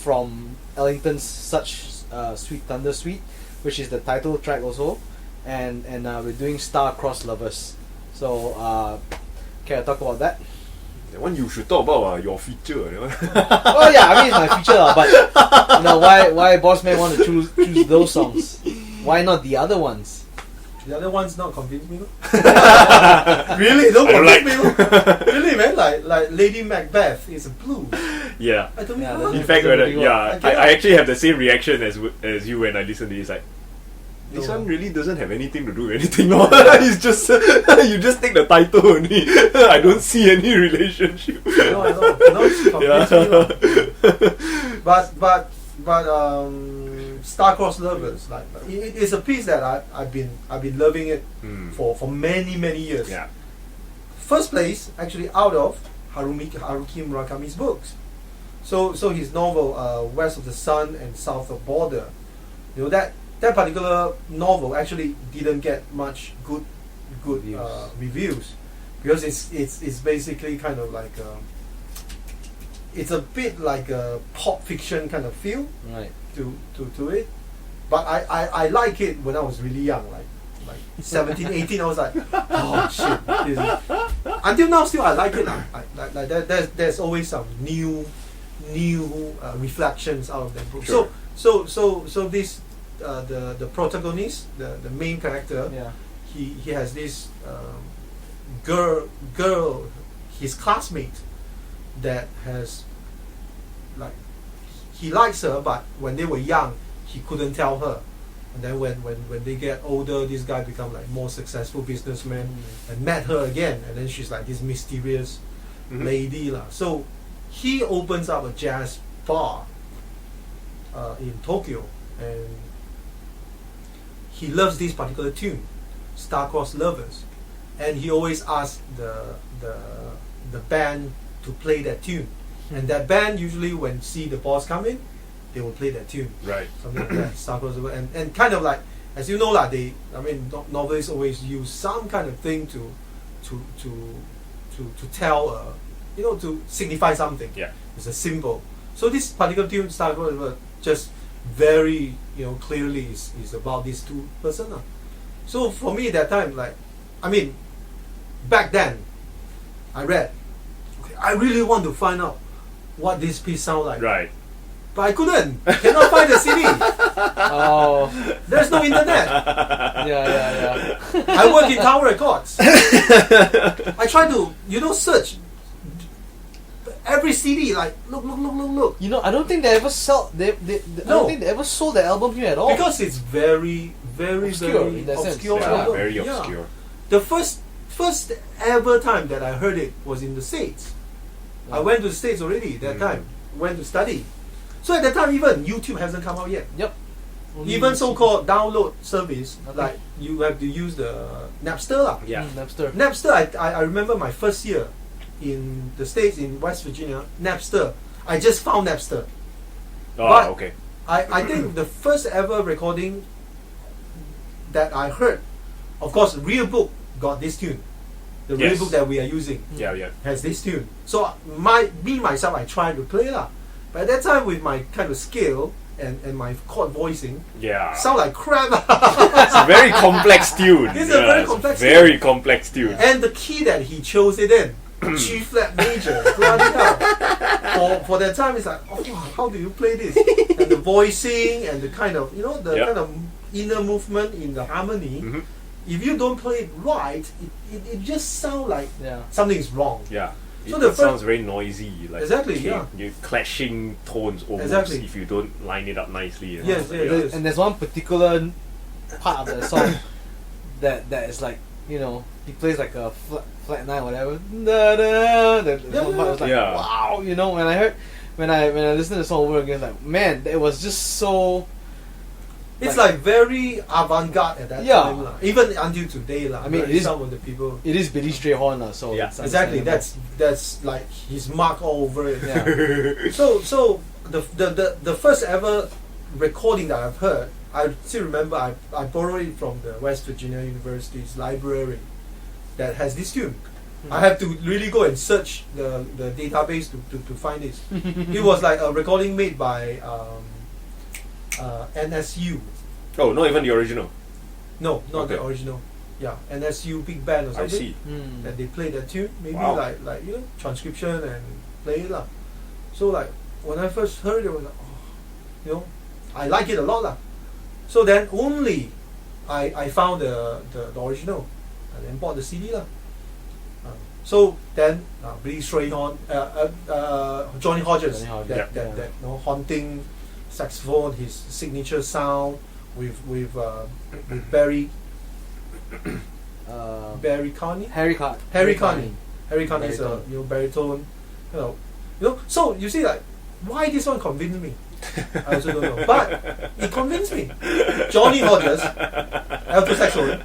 from Ellington's Such Sweet Thunder Suite, which is the title track also, and we're doing Star-Crossed Lovers. So, can I talk about that? That one you should talk about your feature. That one. Oh yeah, I mean it's my feature, but why Boss Man want to choose those songs? Why not the other ones? The other one's not convince me. No? Really, don't I don't convince me. No? Really, man, like Lady Macbeth is a blues. Yeah. I don't Yeah, know. In fact, That's a pretty I actually have the same reaction as you when I listen to this. Like, this No. one really doesn't have anything to do with anything. No, it's just you just take the title only. I don't see any relationship. No, I know. Cannot convince me. No. But Star-Crossed Lovers, like it's a piece that I've been loving it for many years. Yeah. First place actually out of Haruki Murakami's books. So his novel West of the Sun and South of Border, that particular novel actually didn't get much good reviews because it's basically kind of like it's a bit like a pop fiction kind of feel Right. to it, but I like it when I was really young, like 17, 18. I was like, oh shit. Until now, still I like it. Like there's always some new reflections out of that book. Sure. So this the protagonist, the main character, Yeah. he has this girl, his classmate, that has like he likes her, but when they were young, he couldn't tell her. And then when they get older, this guy become like more successful businessman and met her again, and then she's like this mysterious lady lah. So he opens up a jazz bar in Tokyo, and he loves this particular tune, Star-Crossed Lovers, and he always asks the band to play that tune, and that band usually when see the boss come in, they will play that tune, Right. something like that, Star-Crossed Lovers, and kind of like, as you know lah, novelists always use some kind of thing to tell, to signify something. Yeah. It's a symbol. So this particular tune, Star-Crossed Lovers, just very clearly is about these two person lah. So for me that time, back then I read, I really want to find out what this piece sound like, Right. but I cannot find the CD. Oh. There's no internet. Yeah. I work in Tower Records. I try to search every CD, like look. I don't think they ever sell. I don't think they ever sold the album here at all. Because it's very Obscure in that sense. obscure Yeah, album. very Yeah. obscure. The first ever time that I heard it was in the States. I went to the States already that time. Went to study. So at that time, even YouTube hasn't come out yet. Yep. Even so-called download service, Okay. like you have to use the Napster lah. Yeah. Napster. Napster, I remember my first year in the States, in West Virginia, Napster. I just found Napster. Oh, But- okay. I think the first ever recording that I heard, of course, Real Book got this tune. The Real Yes. Book that we are using Yeah. has this tune. So myself, I tried to play lah. But at that time, with my kind of skill, and my chord voicing Yeah. sound like crap. It's a very complex tune. It's a very complex tune. very complex tune. And the key that he chose it in, G flat major, bloody hell. For that time, it's like, oh, how do you play this? And the voicing and the kind of, the Yep. kind of inner movement in the harmony. Mhm. If you don't play it right, it just sounds like Yeah. something is wrong. Yeah. So It, the it first- sounds very noisy. Like Exactly, yeah. You're clashing tones almost Exactly. if you don't line it up nicely. You know? Yes, Yeah. yes. And there's one particular part of the song that is like, he plays like a flat nine, whatever. Da, da, the one part was like, Yeah. wow, when I listened to the song over again, like, man, it was just so. It's like very avant-garde at that Yeah. time. Even until today. I mean, it is- some of the people. It is Billy Strayhorn, so Yeah. it's Exactly, understandable. that's like his mark all over it. Yeah. So the first ever recording that I've heard, I still remember I borrowed it from the West Virginia University's library that has this tune. I have to really go and search the database to find this. It was like a recording made by NSU. Oh, not even the original. No, not the Okay. original. Yeah, NSU big band or I something. see. Mm. That they play that tune, maybe Wow. like transcription and play it lah. So like when I first heard it, I was like, oh, I like it a lot lah. So then only I found the original and then bought the CD lah. So then Billy Strayhorn, Johnny Hodges, Johnny Hodges, that yeah. haunting saxophone, his signature sound with Barry Carney. Harry Carney. Harry Carney is a Baritone. baritone, So you see, like, why this one convinced me? I also don't know, but it convinced me. Johnny Hodges, alto saxophone,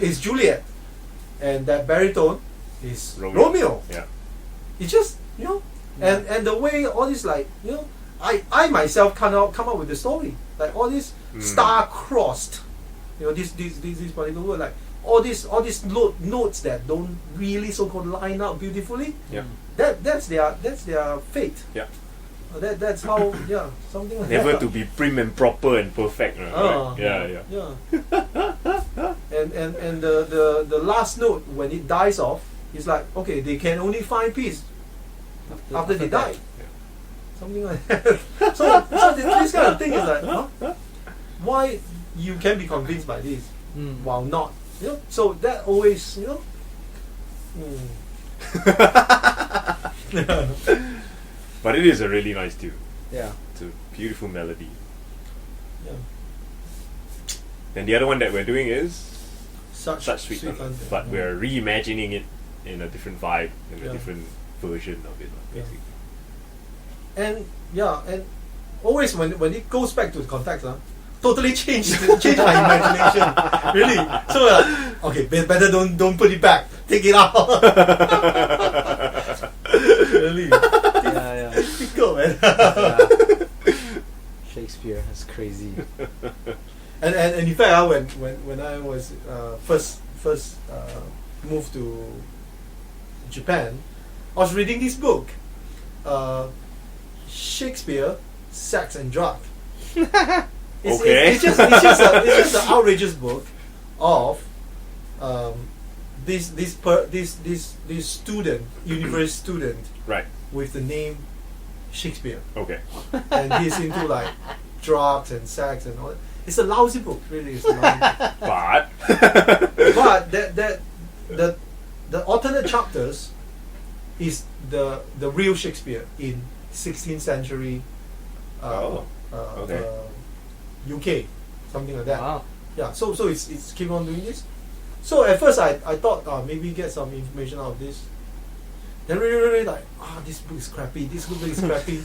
is Juliet, and that baritone is Romeo. Yeah. It's just and the way all this like I myself come up with the story, like all this star-crossed, this particular word, like all these notes that don't really so-called line up beautifully. Yeah. That's their fate. Yeah. That's how something like Never that. to be prim and proper and perfect. Right? Yeah. And the last note when it dies off is like, okay, they can only find peace after they die. Something like that. so this kind of thing is like, why you can be convinced by this while not, so that always, But it is a really nice tune. Yeah. It's a beautiful melody. Yeah. And the other one that we're doing is Such Sweet Sweet Thunder, Thunder. but we're reimagining it in a different vibe, in a Yeah. different version of it, Yeah. basically. and always when it goes back to the context, totally change my imagination. Really. So okay, better don't put it back. Take it out. Really. Yeah. Go, man. Yeah. Shakespeare, that's crazy. And in fact, when I was first moved to Japan, I was reading this book, Shakespeare, Sex and Drug. It's just an outrageous book of this student, university student, Right. with the name Shakespeare, Okay. and he's into like drugs and sex and all that. It's a lousy book, really. It's a lousy book. But But the alternate chapters is the real Shakespeare in 16th century okay. UK, something like that. Wow. Yeah, so it's keep on doing this. So at first I thought maybe get some information out of this. Then really like, this book is crappy, this book is crappy.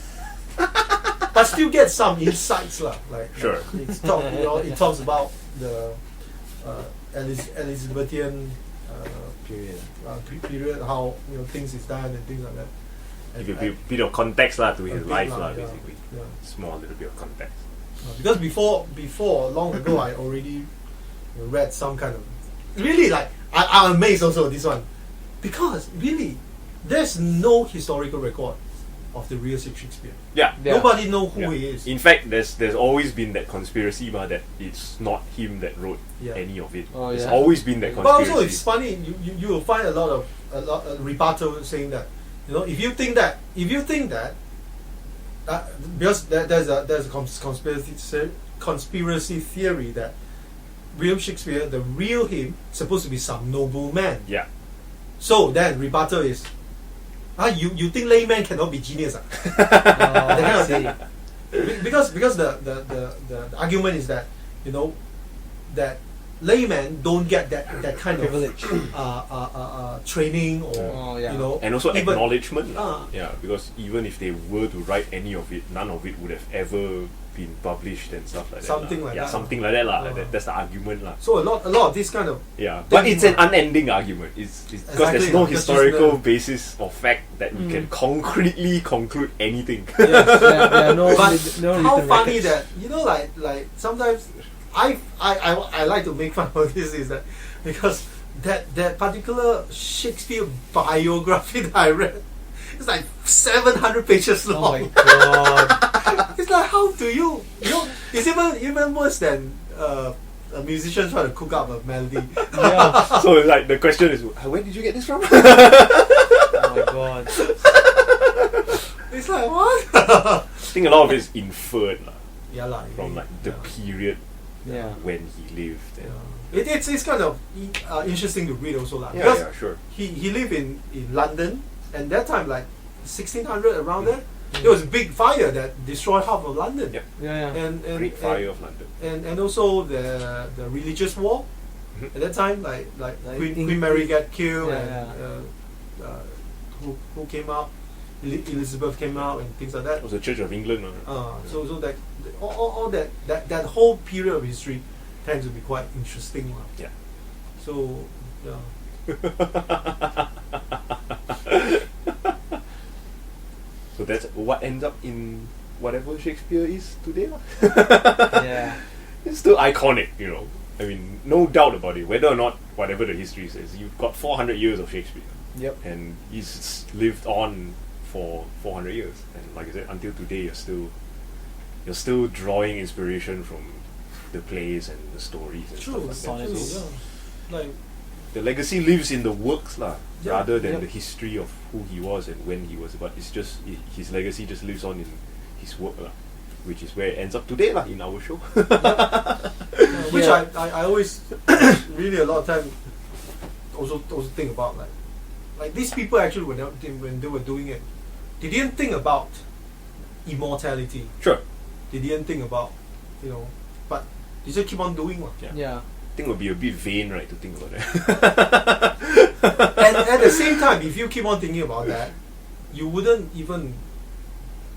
But still get some insights lah. Like Sure. it talks about the Elizabethan period, how things is done and things like that. give you a bit of context to his bit life, lah, yeah. basically. Yeah. Small little bit of context. Because before long ago I already read some kind of really like I'm amazed also this one, because really there's no historical record of the real Shakespeare. Yeah. Yeah. Nobody know who Yeah. he is. In fact, there's always been that conspiracy that it's not him that wrote Yeah. any of it. Oh, There's yeah. always been that But conspiracy. also it's funny. You will find a lot of rebuttal saying that, you know, if you think that because there's a conspiracy theory that William Shakespeare, the real him, supposed to be some noble man. Yeah. So then rebuttal is, you think layman cannot be genius? Oh, That kind I of see. thing. Because the argument is that, you know, that laymen don't get that kind Privilege. of training or Oh, yeah. you know, And also even- acknowledgement. Ah. Yeah, because even if they were to write any of it, none of it would have ever been published and stuff like Something that. like Yeah, that. something like that. Ah. That's the argument. So a lot of this kind of Yeah, but Thinking it's an about- unending argument. It's because Exactly, there's no because historical just basis or fact that we can concretely conclude anything. Yeah, no, But no how written funny records. that, you know, like sometimes I like to make fun of this is that because that particular Shakespeare biography that I read, it's like 700 pages Oh long. my god. It's like, how do you know? It's even worse than a musician trying to cook up a melody. Yeah. So like the question is, where did you get this from? Oh my god. It's like, what? I think a lot of it is inferred Yeah, lah. from like the period Yeah. when he lived. And It's kind of interesting to read also, lah. yeah, Because yeah, sure. he lived in London, and that time like 1600 around there, there was a big fire that destroyed half of London. Yep. Yeah. And Great Fire of London. and also the religious war Mhm. at that time, like Queen Eng- Mary got killed, Yeah, and who came out, Elizabeth came out, and things like that. It was the Church of England. So that all that whole period of history tends to be quite interesting, lah. Yeah. So yeah. So that's what ends up in whatever Shakespeare is today. Lah. Yeah. It's still iconic, you know. I mean, no doubt about it. Whether or not whatever the history says, you've got 400 years of Shakespeare, Yep. and he's lived on for 400 years. And like I said, until today, you're still drawing inspiration from the plays and the stories and True, stuff like that. sonnets. So yeah. Like the legacy lives in the works, lah, Yeah, rather than yep. the history of who he was and when he was. But it's just his legacy just lives on in his work, lah, which is where it ends up today, lah, in our show. which Yeah. I always really a lot of time also think about like these people actually when they were doing it, they didn't think about immortality. Sure. They didn't think about, you know, but they just keep on doing one. Yeah. Yeah. I think it would be a bit vain, right, to think about that. And at the same time, if you keep on thinking about that, you wouldn't even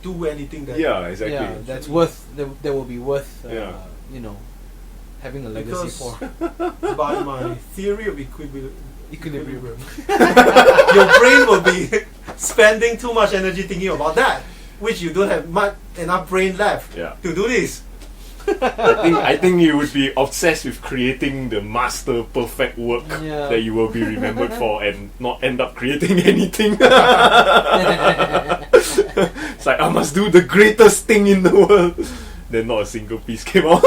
do anything that Yeah, exactly. Yeah, that's worth. That will be worth. Yeah. You know, having a legacy Because- for. by my theory of Equilibrium. equilibrium, your brain will be spending too much energy thinking about that, which you don't have enough brain left Yeah. to do this. I think you would be obsessed with creating the master perfect work Yeah. that you will be remembered for and not end up creating anything. It's like, I must do the greatest thing in the world. Then not a single piece came out.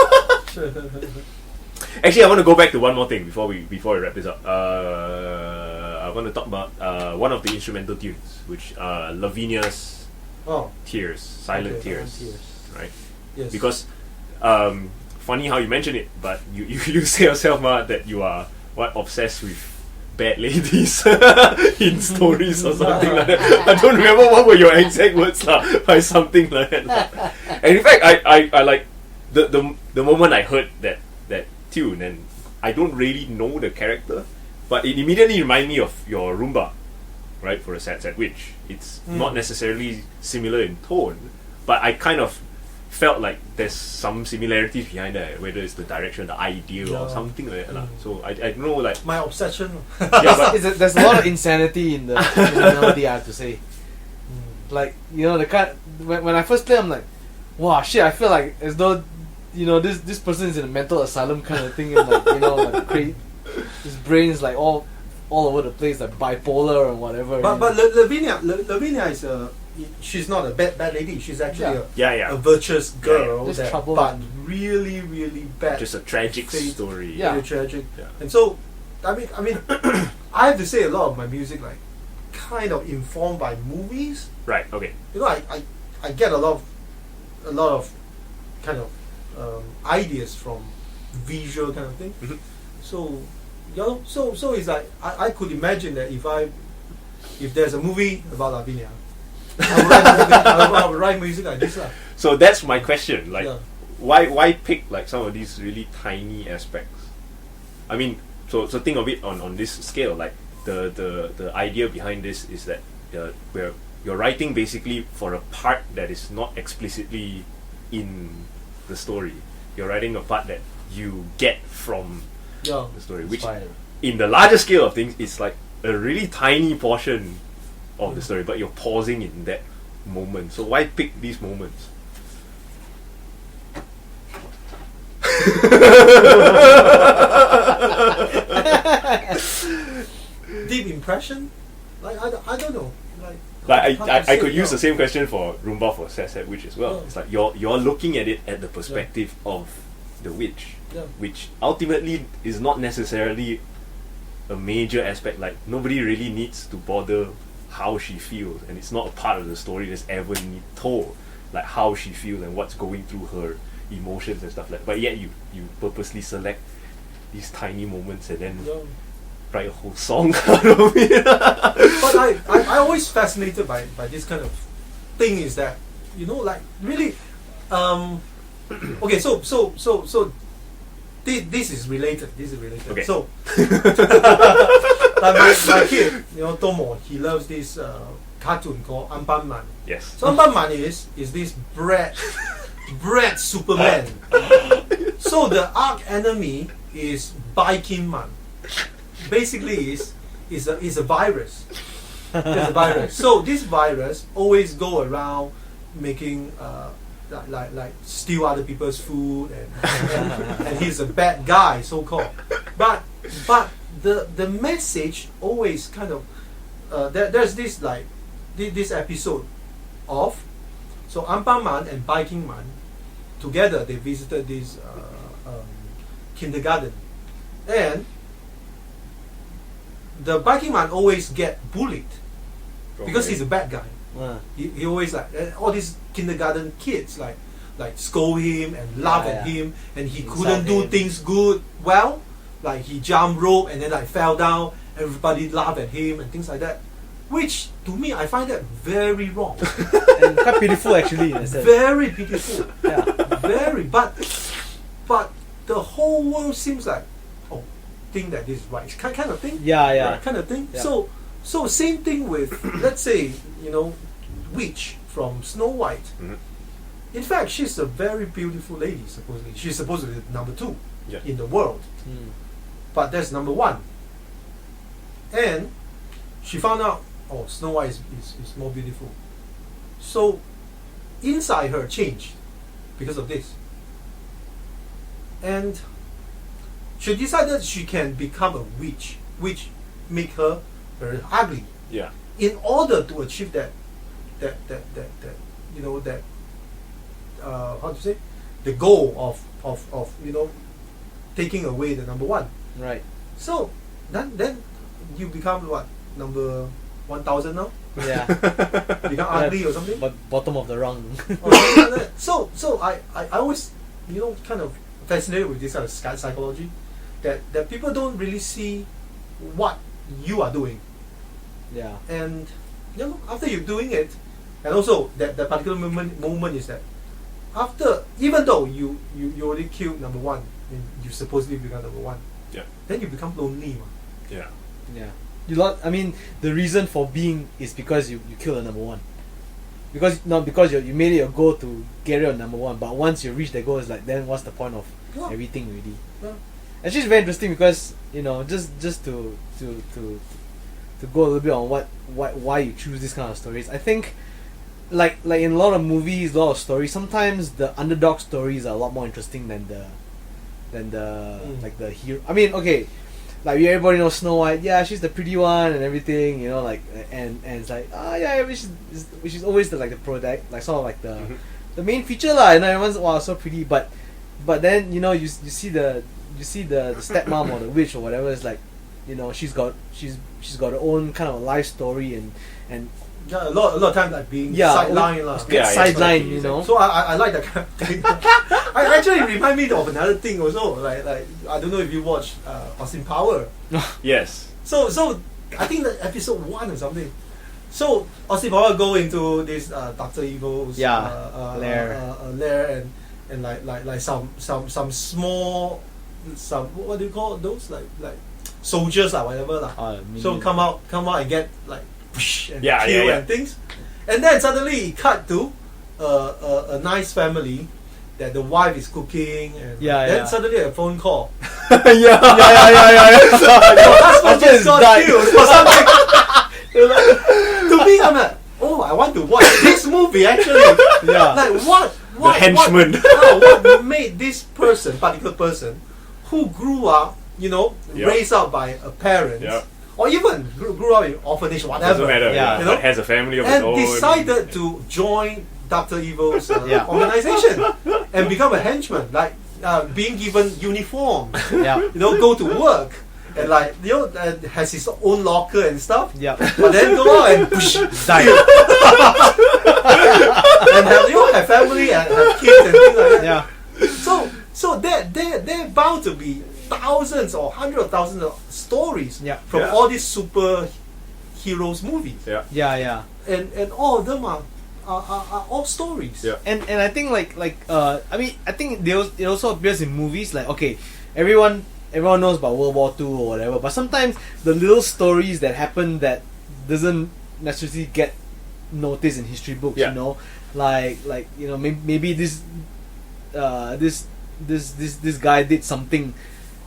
Actually, I want to go back to one more thing before we wrap this up. I want to talk about one of the instrumental tunes, which Lavinia's Oh, Tears, Silent Okay, Tears, Silent right? yes. Because funny how you mention it, but you say yourself, Ma, that you are obsessed with bad ladies in stories or something like that. I don't remember what were your exact words, by something like that. And in fact, I like the moment I heard that tune, and I don't really know the character, but it immediately reminded me of your Rumba, right, for a Sad Sad Witch. It's not necessarily similar in tone, but I kind of felt like there's some similarities behind that, whether it's the direction, the idea, or Yeah. something like that. So I don't know, like, My obsession. yeah, but There's a lot of insanity in the melody, I have to say. Like, you know, the kind when I first play, I'm like, wow, shit! I feel like as though, you know, this person is in a mental asylum kind of thing, and like, you know, like his brain is like all over the place, like bipolar or whatever. But you know. Lavinia she's not a bad lady. She's actually Yeah. a virtuous girl, Just that, trouble but and- really, really bad. Just a tragic fate. story. Yeah. Really tragic. Yeah. And so, I mean, I have to say a lot of my music like kind of informed by movies. Right. Okay. You know, I get a lot of kind of ideas from visual kind of thing. Mhm. So, so it's like I could imagine that if there's a movie about Lavinia, I would write music like this lah. So that's my question. Like, Yeah. why pick like some of these really tiny aspects? I mean, so think of it on this scale. Like the idea behind this is that where you're writing basically for a part that is not explicitly in the story. You're writing a part that you get from Yeah. the story, which Inspire. in the larger scale of things, it's like a really tiny portion of the story, but you're pausing in that moment. So why pick these moments? Deep impression? Like I don't know. Like hard to I say, could use yeah. the same question for Rumba for Sad Witch as well. Yeah. It's like you're looking at it at the perspective of the witch, Yeah. which ultimately is not necessarily a major aspect. Like nobody really needs to bother how she feels, and it's not a part of the story that's ever told, like how she feels and what's going through her emotions and stuff like. But yet you purposely select these tiny moments and then Yeah. write a whole song out of it. But I always fascinated by this kind of thing is that, you know, like really okay, so this is related. Okay. So like my kid, you know, Tomo, he loves this cartoon called Anpanman. Yes. So Anpanman is this brat Superman. So the arch enemy is Biking Man. Basically is a virus. It's a virus. So this virus always go around making like steal other people's food and he's a bad guy, so called. But the message always kind of there's this like this episode of so Anpanman and Biking Man together they visited this kindergarten, and the Biking Man always get bullied because Okay. he's a bad guy. He always like all these kindergarten kids like scold him and laugh Yeah, at yeah. him, and he Insult couldn't do him. things good well. Like he jumped rope and then like fell down. Everybody laughed at him and things like that. Which to me I find that very wrong, And quite beautiful actually. In a sense. very beautiful, Yeah. very. But the whole world seems like think that this is right, kind of thing. Yeah, yeah. Right, kind of thing. Yeah. So same thing with let's say, you know, witch from Snow White. Mhm. In fact, she's a very beautiful lady. Supposedly, she's supposed to be number 2 Yeah. in the world, Mm. but that's number 1. And she found out, Snow White is more beautiful. So inside her changed because of this, and she decided she can become a witch, which make her very ugly. Yeah. In order to achieve that you know that how to say, the goal of you know, taking away the number 1. Right. So then you become what, number 1000 now? Yeah. Become ugly or something? But bottom of the rung. Or something like that. So I always, you know, kind of fascinated with this kind of psychology, that people don't really see what you are doing, Yeah. and you know, after you're doing it, and also that particular moment is that after, even though you already killed number 1 and you supposedly become number 1, Yeah. then you become lonely, man. Yeah. Yeah. I mean, the reason for being is because you kill the number 1. Because you made it your goal to get rid of number 1. But once you reach the goal, it's like, then what's the point of Yeah. everything already? Yeah. Actually, it's very interesting because, you know, just to go a little bit on why you choose this kind of stories. I think like in a lot of movies, a lot of stories, sometimes the underdog stories are a lot more interesting than the like the hero. I mean, okay, like everybody knows Snow White. Yeah, she's the pretty one and everything. You know, like and it's like which is always the product, like sort of like the main feature lah. You know, everyone's wow so pretty, but then you know you see the stepmom or the witch or whatever. It's like, you know, she's got her own kind of life story and yeah, a lot of time like being sidelined lah. Sidelined, you know. So I like that kind of thing. I actually remind me of another thing also. Like I don't know if you watched Austin Power. Yes. So I think the episode 1 or something. So Austin Power go into this Dr. Evil's lair and like some small what do you call those like soldiers or whatever lah. So come out and get like and kill and things, and then suddenly it cut to a nice family that the wife is cooking and then suddenly a phone call. Your husband just got killed or something. To me, I'm like, oh, I want to watch this movie actually. Like what the henchman. What made this particular person who grew up, you know, raised up by a parent, or even grew up in orphanage, whatever. Doesn't matter. You know, but has a family of his own. And decided to join Dr. Evil's organization and become a henchman, like being given uniform. You know, go to work. And like, you know, has his own locker and stuff. But then go out and die. And have family and have kids and things like that. So they're bound to be thousands or hundreds of thousands of stories from all these super heroes movies. And all of them are all stories. And I think I mean, I think it also appears in movies. Like, okay, everyone knows about World War II or whatever, but sometimes the little stories that happen that doesn't necessarily get noticed in history books, you know, like you know, maybe this guy did something,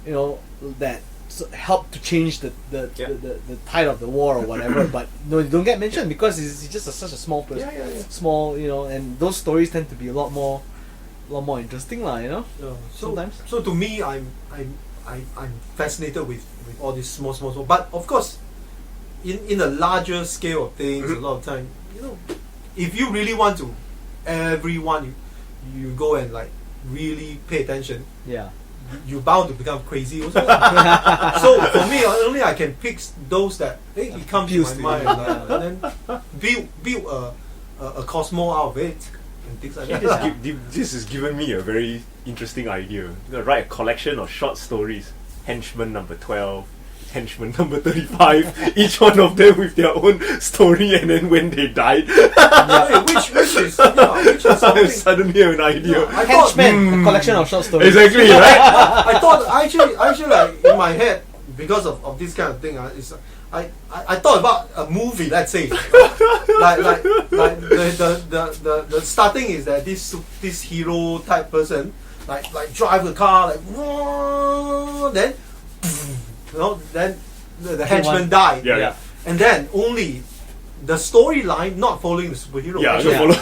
you know, that helped to change the tide of the war or whatever, but no, you don't get mentioned because he's just such a small person, small, you know, and those stories tend to be a lot more interesting lah, you know. Sometimes. So to me, I'm fascinated with all these small, but of course, in a larger scale of things, a lot of time, you know, if you really want to, everyone you go and like really pay attention, you're bound to become crazy also. So for me, only I can pick those that it comes to my mind, and then build a cosmo out of it. This has given me a very interesting idea. Write a collection of short stories. Henchman number 12, Henchman number 35. Each one of them with their own story, and then when they died. Which is I suddenly have an idea. Henchman, a collection of short stories. Exactly, right? I thought actually like in my head, because of this kind of thing, I thought about a movie, let's say, like the starting is that this hero type person like drive the car like, then you know, then the henchman died, and then only the storyline not following the superhero,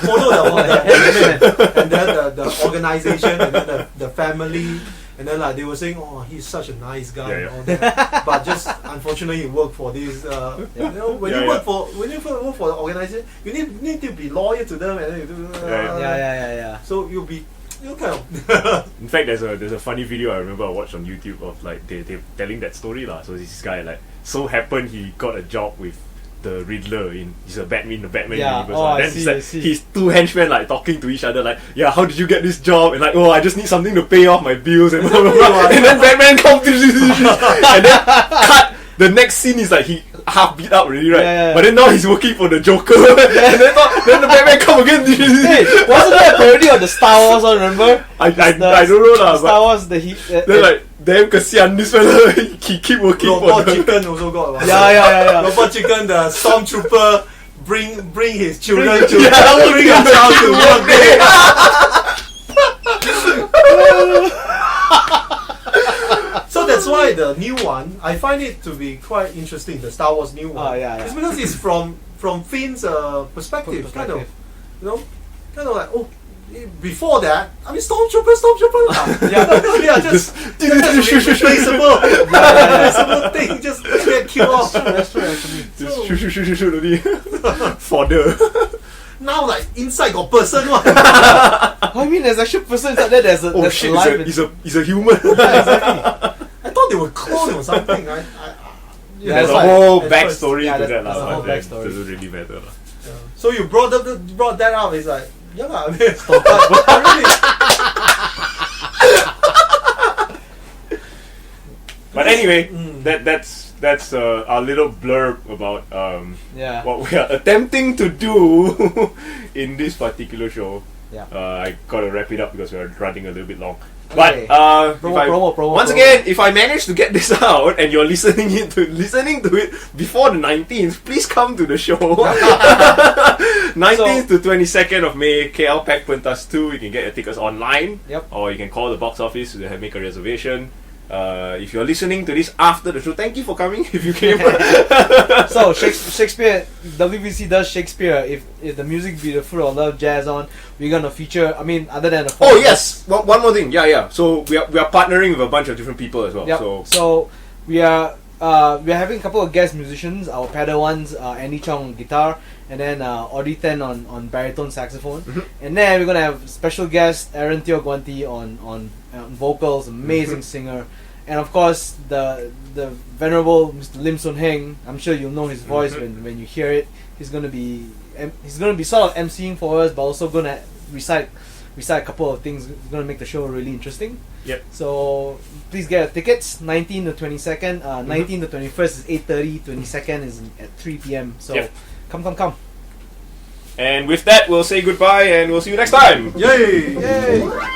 follow the henchman and then the organization and then the family. And then like they were saying, oh, he's such a nice guy and all that. But just unfortunately, he worked for this. You know, when you work for the organization, you need to be loyal to them, and then you do. So you'll kind of. In fact, there's a funny video I remember I watched on YouTube of like they telling that story lah. So this guy like so happened he got a job with the Riddler he's a Batman universe. Then he's two henchmen like talking to each other like, how did you get this job? And like, I just need something to pay off my bills and blah blah blah. And then Batman comes and then cut. The next scene is like he half beat up already, right? But then now he's working for the Joker. And then the Batman come again. Hey, wasn't there a parody of the Star Wars one, remember? I don't know lah. Star Wars then like, damn kasihan this fella. He keep working Robot for Chicken also got one. Robot Chicken, the stormtrooper bring his children to bring a child to work. So that's why the new one, I find it to be quite interesting. The Star Wars new one, it's because it's from Finn's perspective, kind of, you know, kind of like, before that, I mean, Stormtrooper. Just replaceable thing, just get killed off. That's true, actually. Just only fodder. Now, like, inside got person. What? I mean, there's actually a person inside there. There's Oh there's shit! alive He's a human. yeah, exactly. I thought they were clone or something. Yeah, There's that's a why- whole at first. backstory Yeah, to that's that, the whole but then backstory. doesn't really matter. lah. Yeah. So you brought that up. It's like, yeah, lah. I mean, really. But anyway, Mm. that's our little blurb about Yeah. what we are attempting to do in this particular show. Yeah. I gotta wrap it up because we're running a little bit long. But Okay. promo. Once again, if I manage to get this out and you're listening to it before the 19th, please come to the show. 19th to 22nd of May, KLPac Pentas II. You can get your tickets online. Yep. Or you can call the box office to make a reservation. If you're listening to this after the show, thank you for coming. If you came, So Shakespeare, WVC Does Shakespeare. If the music video Fruit of Love Jazz on, we're gonna feature. I mean, other than the oh yes, one more thing. Yeah. So we are partnering with a bunch of different people as well. Yep. So we are having a couple of guest musicians. Our Padawans, Annie Chong on guitar, and then Audrey Ten on baritone saxophone. And then we're gonna have special guest Aaron Teo Guanti on vocals, amazing singer. And of course the venerable Mr. Lim Sun Heng. I'm sure you'll know his voice when you hear it. He's gonna be sort of emceeing for us, but also gonna recite a couple of things. It's gonna make the show really interesting. Yep. So please get your tickets. 19 to 22nd. 19 to 21st is 8:30. 22nd is at 3 p.m. So Yep. come. And with that, we'll say goodbye and we'll see you next time. Yay! Yay!